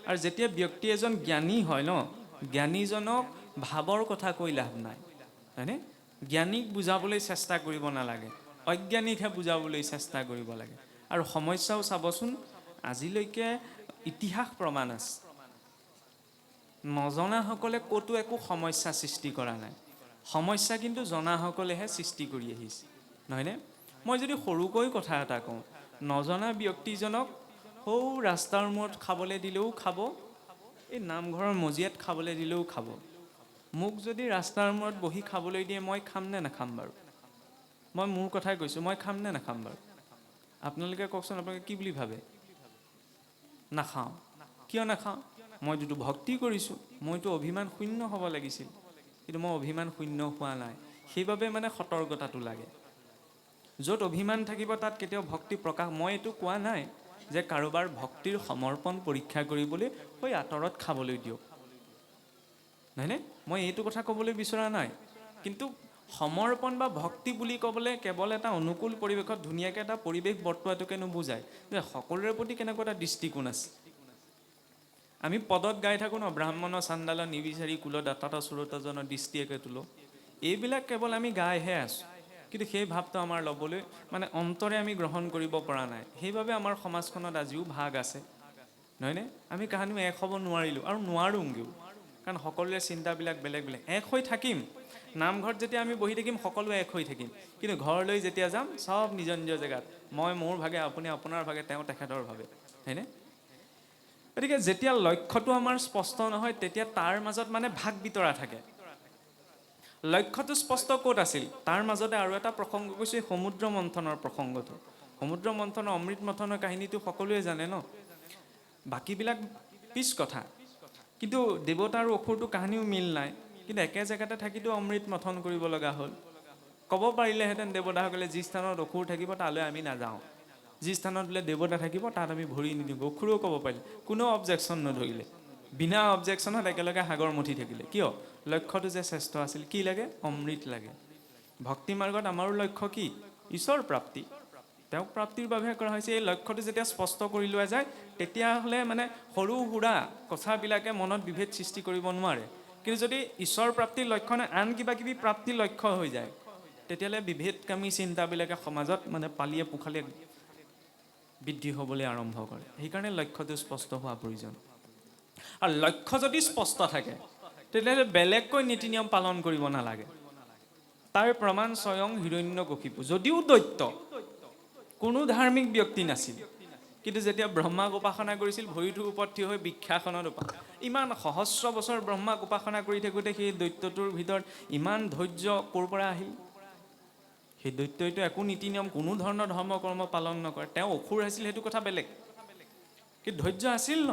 আৰু যেতিয়া ব্যক্তি এজন জ্ঞানী হয় ন, জ্ঞানীজনক ভাৱৰ কথা কৈ লাভ নাই, হয়নে? জ্ঞানীক বুজাবলৈ চেষ্টা কৰিব নালাগে, অজ্ঞানীকহে বুজাবলৈ চেষ্টা কৰিব লাগে। আৰু সমস্যাও চাবচোন, আজিলৈকে ইতিহাস প্ৰমাণ আছে, নজনাসকলে ক'তো একো সমস্যা সৃষ্টি কৰা নাই, সমস্যা কিন্তু জনাসকলেহে সৃষ্টি কৰি আহিছে, নহয়নে? মই যদি সৰুকৈ কথা এটা কওঁ, নজনা ব্যক্তিজনক সৌ ৰাস্তাৰ মূৰত খাবলৈ দিলেও খাব, এই নামঘৰৰ মজিয়াত খাবলৈ দিলেও খাব। মোক যদি ৰাস্তাৰ মূৰত বহি খাবলৈ দিয়ে, মই খাম নে নাখাম বাৰু? মই মোৰ কথাই কৈছোঁ, মই খাম নে নাখাম বাৰু? আপোনালোকে কওকচোন, আপোনালোকে কি বুলি ভাবে? নাখাওঁ। কিয় নাখাওঁ? মইতো ভক্তি কৰিছোঁ, মইতো অভিমান শূন্য হ'ব লাগিছিল, কিন্তু মই অভিমান শূন্য হোৱা নাই। সেইবাবে মানে সতৰ্কতাটো লাগে। য'ত অভিমান থাকিব তাত কেতিয়াও ভক্তি প্ৰকাশ, মই এইটো কোৱা নাই যে কাৰোবাৰ ভক্তিৰ সমৰ্পণ পৰীক্ষা কৰিবলৈ হৈ আঁতৰত খাবলৈ দিয়ক, নহয়নে? মই এইটো কথা ক'বলৈ বিচৰা নাই, কিন্তু সমৰ্পণ বা ভক্তি বুলি ক'বলৈ কেৱল এটা অনুকূল পৰিৱেশত ধুনীয়াকৈ এটা পৰিৱেশ বৰ্তোৱাটোকে নুবুজায়, যে সকলোৰে প্ৰতি কেনেকুৱা এটা দৃষ্টিকোণ আছে। আমি পদত গাই থাকোঁ ন, ব্ৰাহ্মণ চাণ্ডাল নিবিচাৰি কুল দাতাত সুৰতজনৰ দৃষ্টিয়েকে তোলো, এইবিলাক কেৱল আমি গাইহে আছোঁ, কিন্তু সেই ভাৱটো আমাৰ ল'বলৈ মানে অন্তৰে আমি গ্ৰহণ কৰিব পৰা নাই। সেইবাবে আমাৰ সমাজখনত আজিও ভাগ আছে, নহয়নে? আমি কাহানিও এক হ'ব নোৱাৰিলোঁ আৰু নোৱাৰোঁগৈও, কাৰণ সকলোৰে চিন্তাবিলাক বেলেগ বেলেগ। এক হৈ থাকিম, নামঘৰত যেতিয়া আমি বহি থাকিম সকলোৱে এক হৈ থাকিম, কিন্তু ঘৰলৈ যেতিয়া যাম চব নিজৰ নিজৰ জেগাত, মই মোৰ ভাগে, আপুনি আপোনাৰ ভাগে, তেওঁ তেখেতৰ ভাবে, হয়নে? গতিকে যেতিয়া লক্ষ্যটো আমাৰ স্পষ্ট নহয়, তেতিয়া তাৰ মাজত মানে ভাগ বিতৰা থাকে। লক্ষ্যটো স্পষ্ট ক'ত আছিল, তাৰ মাজতে আৰু এটা প্ৰসংগ কৈছোঁ, এই সমুদ্ৰ মন্থনৰ প্ৰসংগটো। সমুদ্ৰ মন্থনৰ অমৃত মন্থনৰ কাহিনীটো সকলোৱে জানে ন, বাকীবিলাক পিছ কথা, কিন্তু দেৱতা আৰু অসুৰটো কাহিনীও মিল নাই, কিন্তু একে জেগাতে থাকিতো অমৃত মন্থন কৰিব লগা হ'ল। ক'ব পাৰিলেহেঁতেন দেৱতাসকলে যি স্থানত অসুৰ থাকিব তালৈ আমি নাযাওঁ, যি স্থানত বোলে দেৱতা থাকিব তাত আমি ভৰি নিদিওঁ, অসুৰেও ক'ব পাৰিলে, কোনো অবজেকশ্যন নধৰিলে, বিনা অবজেকশ্যনত একেলগে সাগৰ মঠি থাকিলে। কিয়? লক্ষ্যটো যে শ্ৰেষ্ঠ আছিল। কি লাগে? অমৃত লাগে। ভক্তি মাৰ্গত আমাৰো লক্ষ্য কি? ঈশ্বৰ প্ৰাপ্তি, তেওঁক প্ৰাপ্তিৰ বাবেহে কৰা হৈছে। এই লক্ষ্যটো যেতিয়া স্পষ্ট কৰি লোৱা যায়, তেতিয়াহ'লে মানে সৰু সুৰা কথাবিলাকে মনত বিভেদ সৃষ্টি কৰিব নোৱাৰে। কিন্তু যদি ঈশ্বৰ প্ৰাপ্তিৰ লক্ষ্য নাই, আন কিবা কিবি প্ৰাপ্তিৰ লক্ষ্য হৈ যায়, তেতিয়াহ'লে বিভেদকামী চিন্তাবিলাকে সমাজত মানে পালিয়ে পোখালিয়ে বৃদ্ধি হ'বলৈ আৰম্ভ কৰে। সেইকাৰণে লক্ষ্যটো স্পষ্ট হোৱা প্ৰয়োজন। আৰু লক্ষ্য যদি স্পষ্ট থাকে, তেতিয়াহ'লে বেলেগকৈ নীতি নিয়ম পালন কৰিব নালাগে। তাৰ প্ৰমাণ স্বয়ং হিৰণ্যকশিপু, যদিও দৈত্য, কোনো ধাৰ্মিক ব্যক্তি নাছিল, কিন্তু যেতিয়া ব্ৰহ্মাক উপাসনা কৰিছিল, ভৰিটোৰ ওপৰত থিয় হৈ বৃক্ষাসনত ইমান সহস্ৰ বছৰ ব্ৰহ্মাক উপাসনা কৰি থাকোঁতে সেই দৈত্যটোৰ ভিতৰত ইমান ধৈৰ্য ক'ৰ পৰা আহিল? সেই দৈত্যইতো একো নীতি নিয়ম, কোনো ধৰণৰ ধৰ্ম কৰ্ম পালন নকৰে। তেওঁ অসুৰ আছিল, সেইটো কথা বেলেগ, কিন্তু ধৈৰ্য আছিল ন।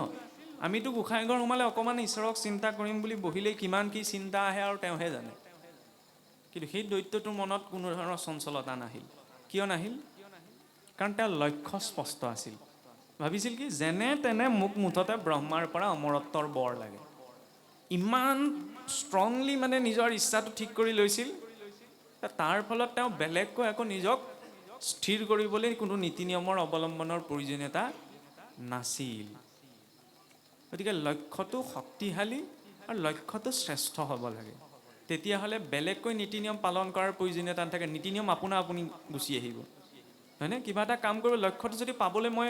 আমিতো গোসাঁই ঘৰ সোমালে অকণমান ঈশ্বৰক চিন্তা কৰিম বুলি বহিলেই কিমান কি চিন্তা আহে আৰু তেওঁহে জানে, কিন্তু সেই দৈত্যটোৰ মনত কোনো ধৰণৰ চঞ্চলতা নাহিল। কিয় নাহিল? কাৰণ তেওঁৰ লক্ষ্য স্পষ্ট আছিল। ভাবিছিল কি, যেনে তেনে মোক মুঠতে ব্ৰহ্মাৰ পৰা অমৰত্বৰ বৰ লাগে। ইমান ষ্ট্ৰংলি মানে নিজৰ ইচ্ছাটো ঠিক কৰি লৈছিল, তাৰ ফলত তেওঁ বেলেগকৈ আকৌ নিজক স্থিৰ কৰিবলৈ কোনো নীতি নিয়মৰ অৱলম্বনৰ প্ৰয়োজনীয়তা নাছিল। গতিকে লক্ষ্যটো শক্তিশালী আৰু লক্ষ্যটো শ্ৰেষ্ঠ হ'ব লাগে, তেতিয়াহ'লে বেলেগকৈ নীতি নিয়ম পালন কৰাৰ প্ৰয়োজনীয়তা নাথাকে। নীতি নিয়ম আপোনা আপুনি গুচি আহিব, হয়নে? কিবা এটা কাম কৰিব, লক্ষ্যটো যদি পাবলৈ মই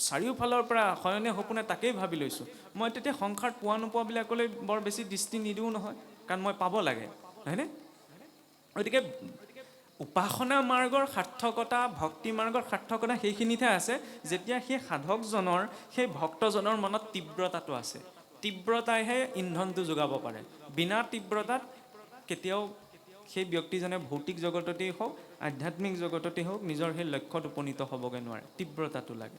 চাৰিওফালৰ পৰা শয়নে সপোনে তাকেই ভাবি লৈছোঁ, মই তেতিয়া সংসাৰত পোৱা নোপোৱাবিলাকলৈ বৰ বেছি দৃষ্টি নিদিওঁ নহয়, কাৰণ মই পাব লাগে, হয়নে? গতিকে উপাসনা মাৰ্গৰ সাৰ্থকতা, ভক্তি মাৰ্গৰ সাৰ্থকতা সেইখিনিতহে আছে, যেতিয়া সেই সাধকজনৰ, সেই ভক্তজনৰ মনত তীব্ৰতাটো আছে। তীব্ৰতাইহে ইন্ধনটো যোগাব পাৰে। বিনা তীব্ৰতাত কেতিয়াও সেই ব্যক্তিজনে ভৌতিক জগততেই হওক, আধ্যাত্মিক জগততেই হওক, নিজৰ সেই লক্ষ্যত উপনীত হ'বগৈ নোৱাৰে। তীব্ৰতাটো লাগে।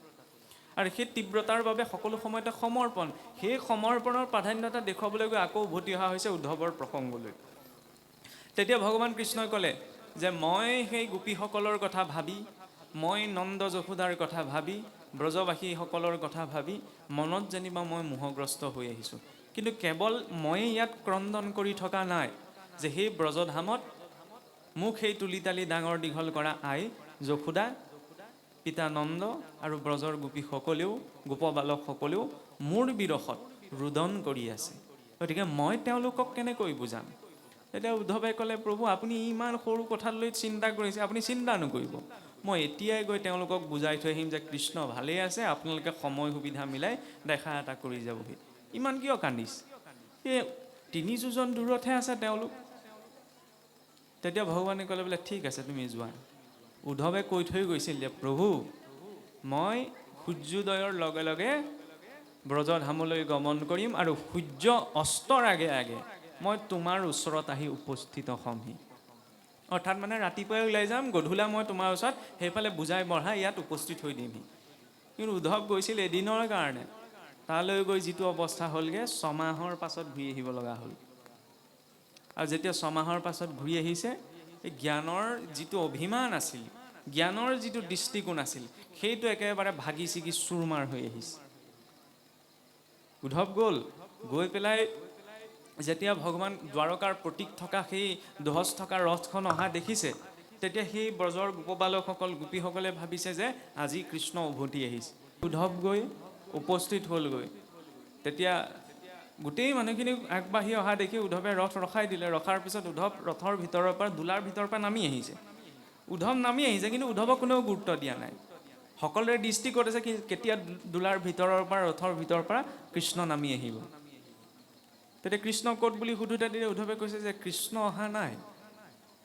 আৰু সেই তীব্ৰতাৰ বাবে সকলো সময়তে সমৰ্পণ, সেই সমৰ্পণৰ প্ৰাধান্যতা দেখুৱাবলৈ গৈ আকৌ উভতি অহা হৈছে উদ্ধৱৰ প্ৰসংগলৈ। তেতিয়া ভগৱান কৃষ্ণই ক'লে যে মই সেই গোপীসকলৰ কথা ভাবি, মই নন্দ যশোদাৰ কথা ভাবি, ব্ৰজবাসীসকলৰ কথা ভাবি মনত যেনিবা মই মোহগ্ৰস্ত হৈ আহিছোঁ, কিন্তু কেৱল মই ইয়াত ক্ৰন্দন কৰি থকা নাই যে সেই ব্ৰজধামত মোক সেই তুলি তালি ডাঙৰ দীঘল কৰা আই যশোদা, পিতা নন্দ আৰু ব্ৰজৰ গোপীসকলেও, গোপবালকসকলেও মোৰ বিৰহত ৰুদন কৰি আছে, গতিকে মই তেওঁলোকক কেনেকৈ বুজাম? তেতিয়া উদ্ধৱে ক'লে, প্ৰভু আপুনি ইমান সৰু কথাত লৈ চিন্তা কৰিছে, আপুনি চিন্তা নকৰিব, মই এতিয়াই গৈ তেওঁলোকক বুজাই থৈ আহিম যে কৃষ্ণ ভালেই আছে, আপোনালোকে সময় সুবিধা মিলাই দেখা এটা কৰি যাবহি। ইমান কিয় কান্দিছে? এই 3 যোজন দূৰতহে আছে তেওঁলোক। তেতিয়া ভগৱানে ক'লে বোলে ঠিক আছে তুমি যোৱা। উদ্ধৱে কৈ থৈ গৈছিল যে প্ৰভু মই সূৰ্যোদয়ৰ লগে লগে ব্ৰজধামলৈ গমন কৰিম আৰু সূৰ্য অস্তৰ আগে আগে মই তোমাৰ ওচৰত আহি উপস্থিত হ'মহি। অৰ্থাৎ মানে ৰাতিপুৱাই ওলাই যাম, গধূলা মই তোমাৰ ওচৰত সেইফালে বুজাই বঢ়াই ইয়াত উপস্থিত হৈ দিমহি। কিন্তু উদ্ধৱ গৈছিল এদিনৰ কাৰণে, তালৈ গৈ যিটো অৱস্থা হ'লগৈ 6 মাহৰ পাছত ঘূৰি আহিব লগা হ'ল। আৰু যেতিয়া 6 মাহৰ পাছত ঘূৰি আহিছে, এই জ্ঞানৰ যিটো অভিমান আছিল, জ্ঞানৰ যিটো দৃষ্টিকোণ আছিল, সেইটো একেবাৰে ভাগি ছিগি চুৰমাৰ হৈ আহিছে। উদ্ধৱ গৈ পেলাই যেতিয়া ভগৱান দ্বাৰকাৰ প্ৰতীক থকা সেই ধ্বজ থকা ৰথখন অহা দেখিছে, তেতিয়া সেই ব্ৰজৰ গোপবালকসকল গোপীসকলে ভাবিছে যে আজি কৃষ্ণ উভতি আহিছে। উদ্ধৱ গৈ উপস্থিত হ'লগৈ। তেতিয়া গোটেই মানুহখিনি আগবাঢ়ি অহা দেখি উদ্ধৱে ৰথ ৰখাই দিলে। ৰখাৰ পিছত উদ্ধৱ ৰথৰ ভিতৰৰ পৰা দোলাৰ ভিতৰৰ পৰা নামি আহিছে। উদ্ধৱ নামি আহিছে, কিন্তু উদ্ধৱক কোনেও গুৰুত্ব দিয়া নাই। সকলোৰে দৃষ্টি কৰিছে কি কেতিয়া দোলাৰ ভিতৰৰ পৰা ৰথৰ ভিতৰৰ পৰা কৃষ্ণ নামি আহিব। তেতিয়া কৃষ্ণ ক'ত বুলি সোধোতে তেতিয়া উদ্ধৱে কৈছে যে কৃষ্ণ অহা নাই,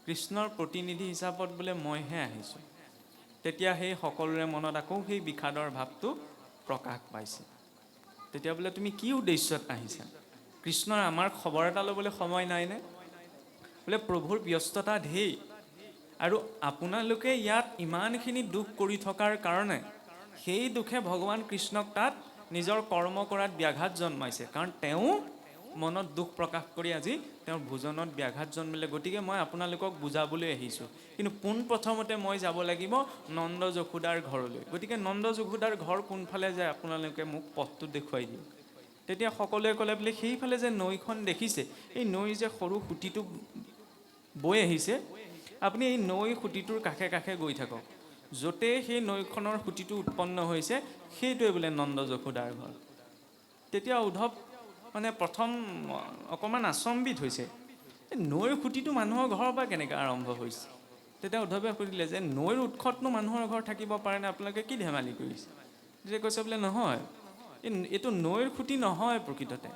কৃষ্ণৰ প্ৰতিনিধি হিচাপত বোলে মইহে আহিছোঁ। তেতিয়া সেই সকলোৰে মনত আকৌ সেই বিষাদৰ ভাৱটো প্ৰকাশ পাইছে। তেতিয়া বোলে তুমি কি উদ্দেশ্যত আহিছা? কৃষ্ণৰ আমাৰ খবৰ এটা ল'বলৈ সময় নাইনে? বোলে প্ৰভুৰ ব্যস্ততা ঢেৰ, আৰু আপোনালোকে ইয়াত ইমানখিনি দুখ কৰি থকাৰ কাৰণে সেই দুখে ভগৱান কৃষ্ণক তাত নিজৰ কৰ্ম কৰাত ব্যাঘাত জন্মাইছে। কাৰণ তেওঁ মনত দুখ প্ৰকাশ কৰি আজি তেওঁৰ ভোজনত ব্যাঘাত জন্মিলে। গতিকে মই আপোনালোকক বুজাবলৈ আহিছোঁ, কিন্তু পোনপ্ৰথমতে মই যাব লাগিব নন্দ যশোদাৰ ঘৰলৈ। গতিকে নন্দ যশোদাৰ ঘৰ কোনফালে যায় আপোনালোকে মোক পথটো দেখুৱাই দিয়ক। তেতিয়া সকলোৱে ক'লে বোলে সেইফালে যে নৈখন দেখিছে, এই নৈৰ যে সৰু সুঁতিটো বৈ আহিছে, আপুনি এই নৈ সুঁতিটোৰ কাষে কাষে গৈ থাকক। য'তেই সেই নৈখনৰ সুঁতিটো উৎপন্ন হৈছে সেইটোৱে বোলে নন্দ যশোদাৰ ঘৰ। তেতিয়া উদ্ধৱ মানে প্ৰথম অকণমান আচম্বিত হৈছে, নৈৰ সুঁতিটো মানুহৰ ঘৰৰ পৰা কেনেকৈ আৰম্ভ হৈছে? তেতিয়া উদ্ধৱে সুধিলে যে নৈৰ উৎসতনো মানুহৰ ঘৰ থাকিব পাৰেনে? আপোনালোকে কি ধেমালি কৰিছে? তেতিয়া কৈছে বোলে নহয়, এইটো নৈৰ খুঁটি নহয় প্ৰকৃততে।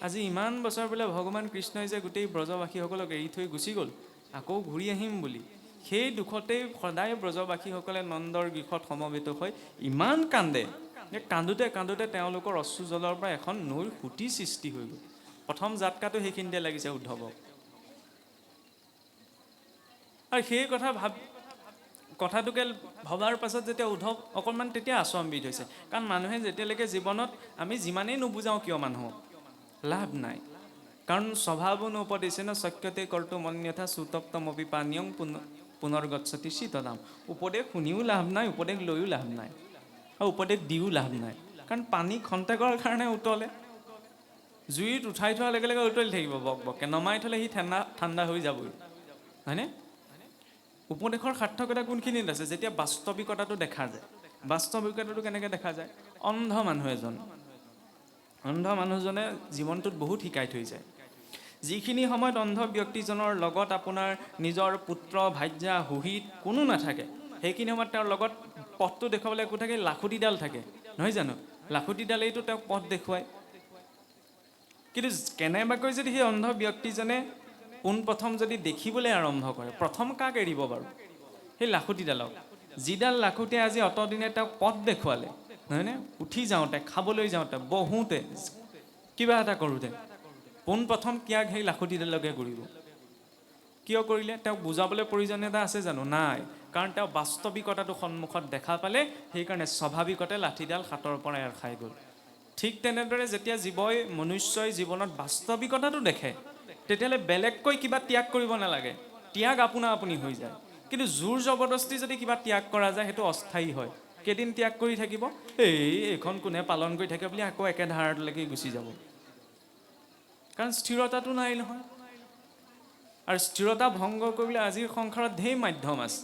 আজি ইমান বছৰ বোলে ভগৱান কৃষ্ণই যে গোটেই ব্ৰজবাসীসকলক এৰি থৈ গুচি গ'ল, আকৌ ঘূৰি আহিম বুলি, সেই দুখতেই সদায় ব্ৰজবাসীসকলে নন্দৰ গৃহত সমবেত হৈ ইমান কান্দে যে কান্দোতে কান্দোতে তেওঁলোকৰ অশ্ৰুজলৰ পৰা এখন নৈৰ সুঁতি সৃষ্টি হৈ গ'ল। প্ৰথম জাতকাটো সেইখিনিতে লাগিছে উদ্ধৱক। আৰু সেই কথাটোকে ভবাৰ পাছত যেতিয়া উদ্ধৱ অকণমান তেতিয়া আচম্বিত হৈছে। কাৰণ মানুহে যেতিয়ালৈকে জীৱনত আমি যিমানেই নুবুজাওঁ কিয় মানুহক লাভ নাই। কাৰণ স্বভাৱো নোপদিছে ন শক্যতে কৰ্তু মন্যথা সুতপ্তমপি পানীয়ং পুনৰ্গচ্ছতি শীতদাম। উপদেশ শুনিও লাভ নাই, উপদেশ লৈও লাভ নাই, আৰু উপদেশ দিও লাভ নাই। কাৰণ পানী খন্তেকৰ কাৰণে উতলে, জুইত উঠাই থোৱাৰ লগে লগে উতলি থাকিব বক বককৈ, নমাই থ'লে সি ঠাণ্ডা হৈ যাবই, হয়নে? উপদেশৰ সাৰ্থকতা কোনখিনিত আছে? যেতিয়া বাস্তৱিকতাটো দেখা যায়। বাস্তৱিকতাটো কেনেকৈ দেখা যায়? অন্ধ মানুহজনে জীৱনটোত বহুত শিকাই থৈ যায়। যিখিনি সময়ত অন্ধ ব্যক্তিজনৰ লগত আপোনাৰ নিজৰ পুত্ৰ ভাৰ্যা সুহিত কোনো নাথাকে, সেইখিনি সময়ত তেওঁৰ লগত পথটো দেখুৱাবলৈ একো থাকে, লাখুটিডাল থাকে, নহয় জানো? লাখুটিডালেইতো তেওঁক পথ দেখুৱায়। কিন্তু কেনেবাকৈ যদি সেই অন্ধ ব্যক্তিজনে পোনপ্ৰথম যদি দেখিবলৈ আৰম্ভ কৰে, প্ৰথম কাক এৰিব বাৰু? সেই লাখুটিডালক। যিডাল লাখুটিয়ে আজি অতদিনে তেওঁক পথ দেখুৱালে, নহয়নে? উঠি যাওঁতে, খাবলৈ যাওঁতে, বহোঁতে, কিবা এটা কৰোঁতে পোনপ্ৰথম ত্যাগ সেই লাখুটিডালকে কৰিব। কিয় কৰিলে? তেওঁক বুজাবলৈ প্ৰয়োজনীয়তা আছে জানো? নাই। কাৰণ তেওঁ বাস্তৱিকতাটো সন্মুখত দেখা পালে, সেইকাৰণে স্বাভাৱিকতে লাঠিডাল হাতৰ পৰা এৰ খাই গ'ল। ঠিক তেনেদৰে যেতিয়া মনুষ্যই জীৱনত বাস্তৱিকতাটো দেখে, তেতিয়াহ'লে বেলেগকৈ কিবা ত্যাগ কৰিব নালাগে, ত্যাগ আপোনা আপুনি হৈ যায়। কিন্তু জোৰ জবৰদস্তি যদি কিবা ত্যাগ কৰা যায়, সেইটো অস্থায়ী হয়। কেইদিন ত্যাগ কৰি থাকিব, এইখন কোনে পালন কৰি থাকে বুলি আকৌ একে ধাৰাটোলৈকে গুচি যাব। কাৰণ স্থিৰতাটো নাই নহয়। আৰু স্থিৰতা ভংগ কৰিবলৈ আজিৰ সংসাৰত ঢেৰ মাধ্যম আছে।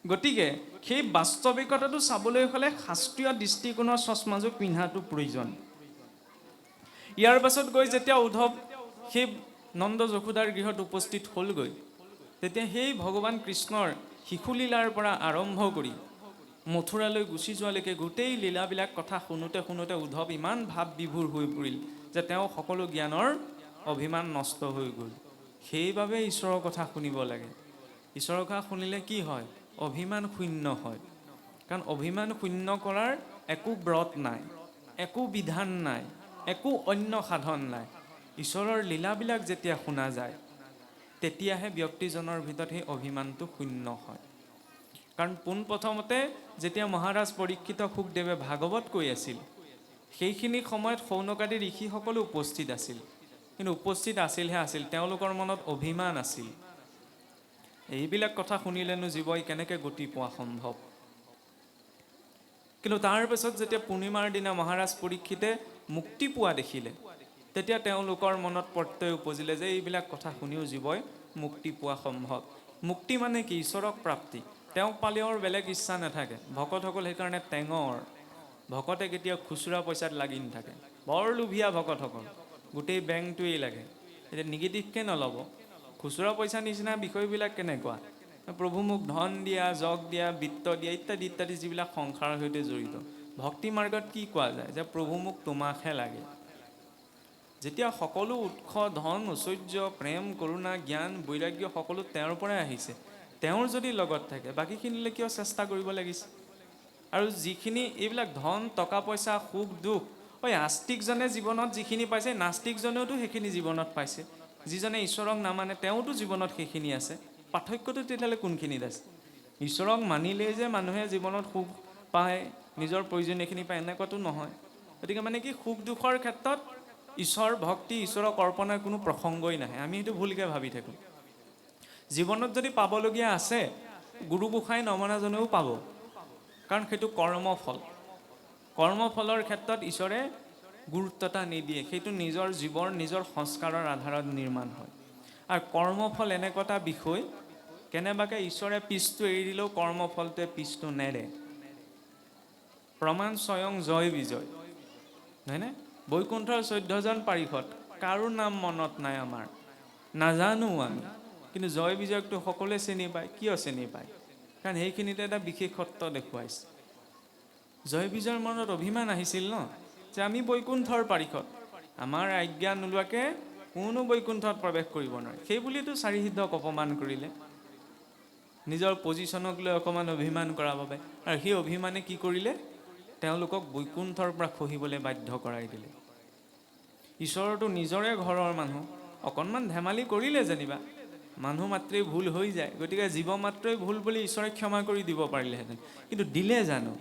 গতিকে সেই বাস্তৱিকতাটো চাবলৈ হ'লে শাস্ত্ৰীয় দৃষ্টিকোণৰ চশমাযোৰ পিন্ধাটো প্ৰয়োজন। ইয়াৰ পাছত গৈ যেতিয়া উদ্ধৱ সেই নন্দ যশোদাৰ গৃহত উপস্থিত হ'লগৈ, তেতিয়া সেই ভগৱান কৃষ্ণৰ শিশুলীলাৰ পৰা আৰম্ভ কৰি মথুৰালৈ গুচি যোৱালৈকে গোটেই লীলাবিলাক কথা শুনোতে শুনোতে উদ্ধৱ ইমান ভাৱ বিভোৰ হৈ পৰিল যে তেওঁ সকলো জ্ঞানৰ অভিমান নষ্ট হৈ গ'ল। সেইবাবে ঈশ্বৰৰ কথা শুনিব লাগে। ঈশ্বৰৰ কথা শুনিলে কি হয়? অভিমান শূন্য হয়। কাৰণ অভিমান শূন্য কৰাৰ একো ব্ৰত নাই, একো বিধান নাই, একো অন্য সাধন নাই। ঈশ্বৰৰ লীলাবিলাক যেতিয়া শুনা যায়, তেতিয়াহে ব্যক্তিজনৰ ভিতৰত সেই অভিমানটো শূন্য হয়। কাৰণ পোনপ্ৰথমতে যেতিয়া মহাৰাজ পৰীক্ষিতক শুকদেৱে ভাগৱত কৈ আছিল, সেইখিনি সময়ত শৌনকাদি ঋষিসকলো উপস্থিত আছিল। কিন্তু উপস্থিত আছিলহে আছিল, তেওঁলোকৰ মনত অভিমান আছিল। এইবিলাক কথা শুনিলেনো জীৱই কেনেকৈ গতি পোৱা সম্ভৱ? কিন্তু তাৰ পিছত যেতিয়া পূৰ্ণিমাৰ দিনা মহাৰাজ পৰীক্ষিতে মুক্তি পোৱা দেখিলে, তেতিয়া তেওঁলোকৰ মনত প্ৰত্যয় উপজিলে যে এইবিলাক কথা শুনিও জীৱই মুক্তি পোৱা সম্ভৱ। মুক্তি মানে কি? ঈশ্বৰক প্ৰাপ্তি। তেওঁক পালেও আৰু বেলেগ ইচ্ছা নাথাকে। ভকতসকল সেইকাৰণে টেঙৰ। ভকতে কেতিয়াও খুচুৰা পইচাত লাগি নাথাকে। বৰ লোভীয়া ভকতসকল, গোটেই বেংকটোৱেই লাগে। এতিয়া নিগেটিভকৈ নল'ব। খুচুৰা পইচা নিচিনা বিষয়বিলাক কেনেকুৱা? প্ৰভু মোক ধন দিয়া, যগ দিয়া, বিত্ত দিয়া ইত্যাদি ইত্যাদি যিবিলাক সংসাৰৰ সৈতে জড়িত। ভক্তি মাৰ্গত কি কোৱা যায়? যে প্ৰভু মোক তোমাকহে লাগে। যেতিয়া সকলো উৎস ধন, ঐশ্বৰ্য, প্ৰেম, কৰোণা, জ্ঞান, বৈৰাগ্য সকলো তেওঁৰ পৰাই আহিছে, তেওঁৰ যদি লগত থাকে, বাকীখিনিলৈ কিয় চেষ্টা কৰিব লাগিছে? আৰু যিখিনি এইবিলাক ধন, টকা পইচা, সুখ দুখ, আস্তিকজনে জীৱনত যিখিনি পাইছে, নাস্তিকজনেওতো সেইখিনি জীৱনত পাইছে। যিজনে ঈশ্বৰক নামানে তেওঁতো জীৱনত সেইখিনি আছে। পাৰ্থক্যটো তেতিয়াহ'লে কোনখিনিত আছে? ঈশ্বৰক মানিলেই যে মানুহে জীৱনত সুখ পায়, নিজৰ প্ৰয়োজনীয়খিনি পায়, এনেকুৱাতো নহয়। গতিকে মানে কি, সুখ দুখৰ ক্ষেত্ৰত ঈশ্বৰ ভক্তি, ঈশ্বৰক অৰ্পণাৰ কোনো প্ৰসংগই নাহে। আমি সেইটো ভুলকৈ ভাবি থাকোঁ। জীৱনত যদি পাবলগীয়া আছে, গুৰু গোসাঁই নমনাজনেও পাব। কাৰণ সেইটো কৰ্মফল। কৰ্মফলৰ ক্ষেত্ৰত ঈশ্বৰে গুৰুত্বতা নিদিয়ে। সেইটো নিজৰ জীৱৰ নিজৰ সংস্কাৰৰ আধাৰত নিৰ্মাণ হয়। আৰু কৰ্মফল এনেকুৱা এটা বিষয়, কেনেবাকৈ ঈশ্বৰে পিছটো এৰি দিলেও কৰ্মফলটোৱে পিছটো নেৰে। প্ৰমাণ স্বয়ং জয় বিজয়, হয়নে? বৈকুণ্ঠৰ 14জন পাৰিষদ, কাৰো নাম মনত নাই আমাৰ, নাজানো আমি। কিন্তু জয় বিজয়কটো সকলোৱে চিনি পায়। কিয় চিনি পায়? কাৰণ সেইখিনিতে এটা বিশেষত্ব দেখুৱাইছে। জয় বিজয়ৰ মনত অভিমান আহিছিল ন, যে আমি বৈকুণ্ঠৰ পাৰিষদ, আমাৰ আজ্ঞা নোলোৱাকৈ কোনো বৈকুণ্ঠত প্ৰৱেশ কৰিব নোৱাৰে। সেই বুলিতো চাৰিসিদ্ধক অপমান কৰিলে, নিজৰ পজিশ্যনক লৈ অকণমান অভিমান কৰাৰ বাবে। আৰু সেই অভিমানে কি কৰিলে? তেওঁলোকক বৈকুণ্ঠৰ পৰা খহিবলৈ বাধ্য কৰাই দিলে। ঈশ্বৰতো নিজৰে ঘৰৰ মানুহ, অকণমান ধেমালি কৰিলে যেনিবা, মানুহ মাত্ৰেই ভুল হৈ যায়। গতিকে জীৱ মাত্ৰেই ভুল বুলি ঈশ্বৰে ক্ষমা কৰি দিব পাৰিলেহেঁতেন, কিন্তু দিলে জানো?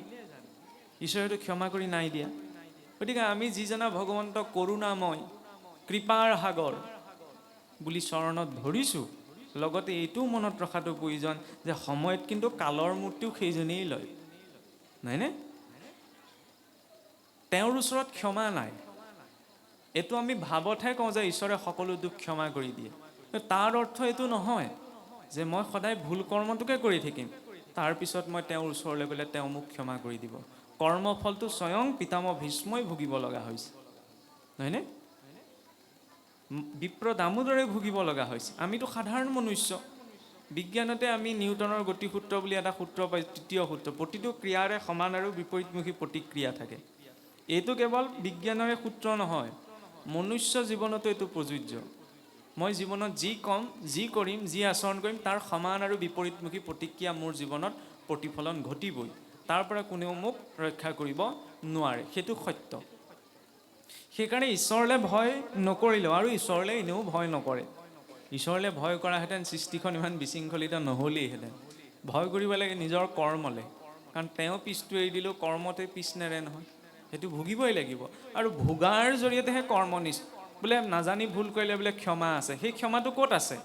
ঈশ্বৰেতো ক্ষমা কৰি নাই দিয়া। গতিকে আমি যিজনা ভগৱন্তক কৰোণাময়, কৃপাৰ সাগৰ বুলি চৰণত ধৰিছোঁ, লগতে এইটোও মনত ৰখাটো প্ৰয়োজন যে সময়ত কিন্তু কালৰ মূৰ্তিও সেইজনেই লয়, নহয়নে? তেওঁৰ ওচৰত ক্ষমা নাই। এইটো আমি ভাৱতহে কওঁ যে ঈশ্বৰে সকলো দুখ ক্ষমা কৰি দিয়ে। তাৰ অৰ্থ এইটো নহয় যে মই সদায় ভুল কৰ্মটোকে কৰি থাকিম, তাৰপিছত মই তেওঁৰ ওচৰলৈ গ'লে তেওঁ মোক ক্ষমা কৰি দিব। কৰ্মফলটো স্বয়ং পিতামহ ভীষ্মই ভুগিব লগা হৈছে, নহয়নে? বিপ্ৰ দামোদৰে ভুগিব লগা হৈছে। আমিতো সাধাৰণ মনুষ্য। বিজ্ঞানতে আমি নিউটনৰ গতিসূত্ৰ বুলি এটা সূত্ৰ পাই, তৃতীয় সূত্ৰ, প্ৰতিটো ক্ৰিয়াৰে সমান আৰু বিপৰীতমুখী প্ৰতিক্ৰিয়া থাকে। এইটো কেৱল বিজ্ঞানৰে সূত্ৰ নহয়, মনুষ্য জীৱনতো এইটো প্ৰযোজ্য। মই জীৱনত যি ক'ম, যি কৰিম, যি আচৰণ কৰিম, তাৰ সমান আৰু বিপৰীতমুখী প্ৰতিক্ৰিয়া মোৰ জীৱনত প্ৰতিফলন ঘটিবই। তাৰ পৰা কোনেও মোক ৰক্ষা কৰিব নোৱাৰে, সেইটো সত্য। সেইকাৰণে ঈশ্বৰলৈ ভয় নকৰিলেও, আৰু ঈশ্বৰলৈ এনেও ভয় নকৰে। ঈশ্বৰলৈ ভয় কৰাহেঁতেন সৃষ্টিখন ইমান বিশৃংখলিত নহ'লেইহেঁতেন। ভয় কৰিব লাগে নিজৰ কৰ্মলৈ, কাৰণ তেওঁ পিছটো এৰি দিলেও কৰ্মতে পিছ নেৰে নহয়, সেইটো ভুগিবই লাগিব। আৰু ভোগাৰ জৰিয়তেহে কৰ্মনিষ্ঠ। বোলে নাজানি ভুল কৰিলে বোলে ক্ষমা আছে, সেই ক্ষমাটো ক'ত আছে?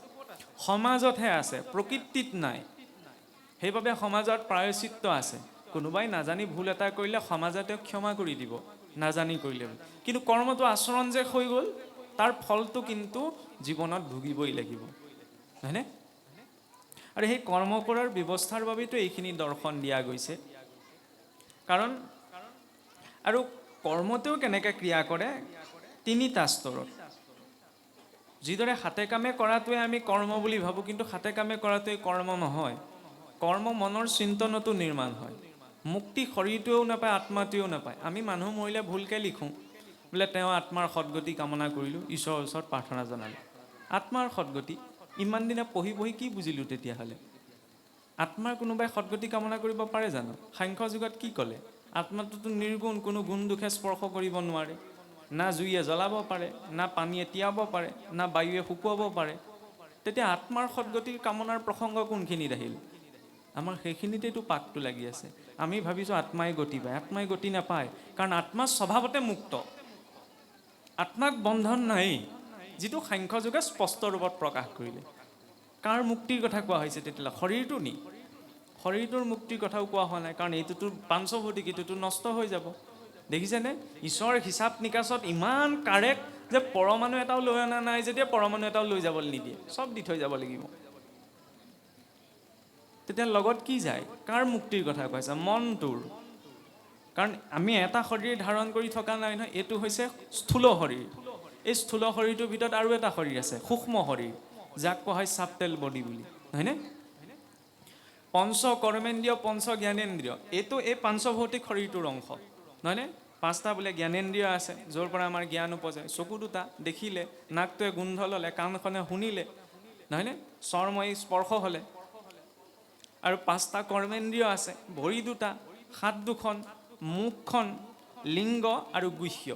সমাজতহে আছে, প্ৰকৃতিত নাই। সেইবাবে সমাজত প্ৰায়শ্চিত্ত আছে। কোনোবাই নাজানি ভুল এটা কৰিলে সমাজে তেওঁক ক্ষমা কৰি দিব, নাজানি কৰিলে। কিন্তু কৰ্মটো আচৰণ যে হৈ গ'ল, তাৰ ফলটো কিন্তু জীৱনত ভুগিবই লাগিব, হয়নে? আৰু সেই কৰ্ম কৰাৰ ব্যৱস্থাৰ বাবেতো এইখিনি দৰ্শন দিয়া গৈছে। কাৰণ আৰু কৰ্মতেও কেনেকৈ ক্ৰিয়া কৰে, তিনিটা স্তৰত। যিদৰে হাতে কামে কৰাটোৱে আমি কৰ্ম বুলি ভাবোঁ, কিন্তু হাতে কামে কৰাটোৱে কৰ্ম নহয়। কৰ্ম মনৰ চিন্তনতো নিৰ্মাণ হয়। মুক্তি শৰীৰটোৱেও নাপায়, আত্মাটোৱেও নাপায়। আমি মানুহ মৰিলে ভুলকৈ লিখোঁ বোলে তেওঁ আত্মাৰ সদগতি কামনা কৰিলোঁ, ঈশ্বৰৰ ওচৰত প্ৰাৰ্থনা জনালোঁ। আত্মাৰ সদগতি, ইমান দিনে পঢ়ি পঢ়ি কি বুজিলোঁ তেতিয়াহ'লে? আত্মাৰ কোনোবাই সদগতি কামনা কৰিব পাৰে জানো? সাংখ্য যুগত কি ক'লে? আত্মাটোতো নিৰ্গুণ, কোনো গুণ দুখে স্পৰ্শ কৰিব নোৱাৰে। না জুইয়ে জ্বলাব পাৰে, না পানীয়ে তিয়াব পাৰে, না বায়ুৱে শুকুৱাব পাৰে। তেতিয়া আত্মাৰ সদগতিৰ কামনাৰ প্ৰসংগ কোনখিনিত আহিল? আমাৰ সেইখিনিতেতো পাকটো লাগি আছে। আমি ভাবিছোঁ আত্মাই গতি পায়। আত্মাই গতি নাপায়, কাৰণ আত্মা স্বভাৱতে মুক্ত। আত্মাক বন্ধন নাই, যিটো সাংখ্য যুগে স্পষ্ট ৰূপত প্ৰকাশ কৰিলে। কাৰ মুক্তিৰ কথা কোৱা হৈছে তেতিয়াহ'লে? শৰীৰটো নি? শৰীৰটোৰ মুক্তিৰ কথাও কোৱা হোৱা নাই, কাৰণ এইটোতো পাঞ্চভৌতিক, এইটোতো নষ্ট হৈ যাব। দেখিছেনে? ঈশ্বৰৰ হিচাপ নিকাচত ইমান কাৰেক্ট যে পৰমাণু এটাও লৈ অনা নাই, যেতিয়া পৰমাণু এটাও লৈ যাবলৈ নিদিয়ে, চব দি থৈ যাব লাগিব। তেতিয়া লগত কি যায়? কাৰ মুক্তিৰ কথা কৈছে? মনটোৰ। কাৰণ আমি এটা শৰীৰ ধাৰণ কৰি থকা নাই নহয়, এইটো হৈছে স্থূল শৰীৰ। এই স্থূল শৰীৰটোৰ ভিতৰত আৰু এটা শৰীৰ আছে, সূক্ষ্ম শৰীৰ, যাক কোৱা হয় চাবটেল বডি বুলি, হয়নে? পঞ্চ কৰ্মেন্দ্ৰিয়, পঞ্চ জ্ঞানেন্দ্ৰিয়, এইটো এই পাঞ্চভৌতিক শৰীৰটোৰ অংশ, নহয়নে? 5টা বোলে জ্ঞানেন্দ্ৰিয় আছে, য'ৰ পৰা আমাৰ জ্ঞান উপজে। চকু 2টা দেখিলে, নাকটোৱে গোন্ধ ল'লে, কাণখনে শুনিলে, নহয়নে? চৰ্মই স্পৰ্শ হ'লে। আৰু 5টা কৰ্মেন্দ্ৰিয় আছে, ভৰি 2টা, হাত 2খন, মুখখন, লিংগ আৰু গুহ্য।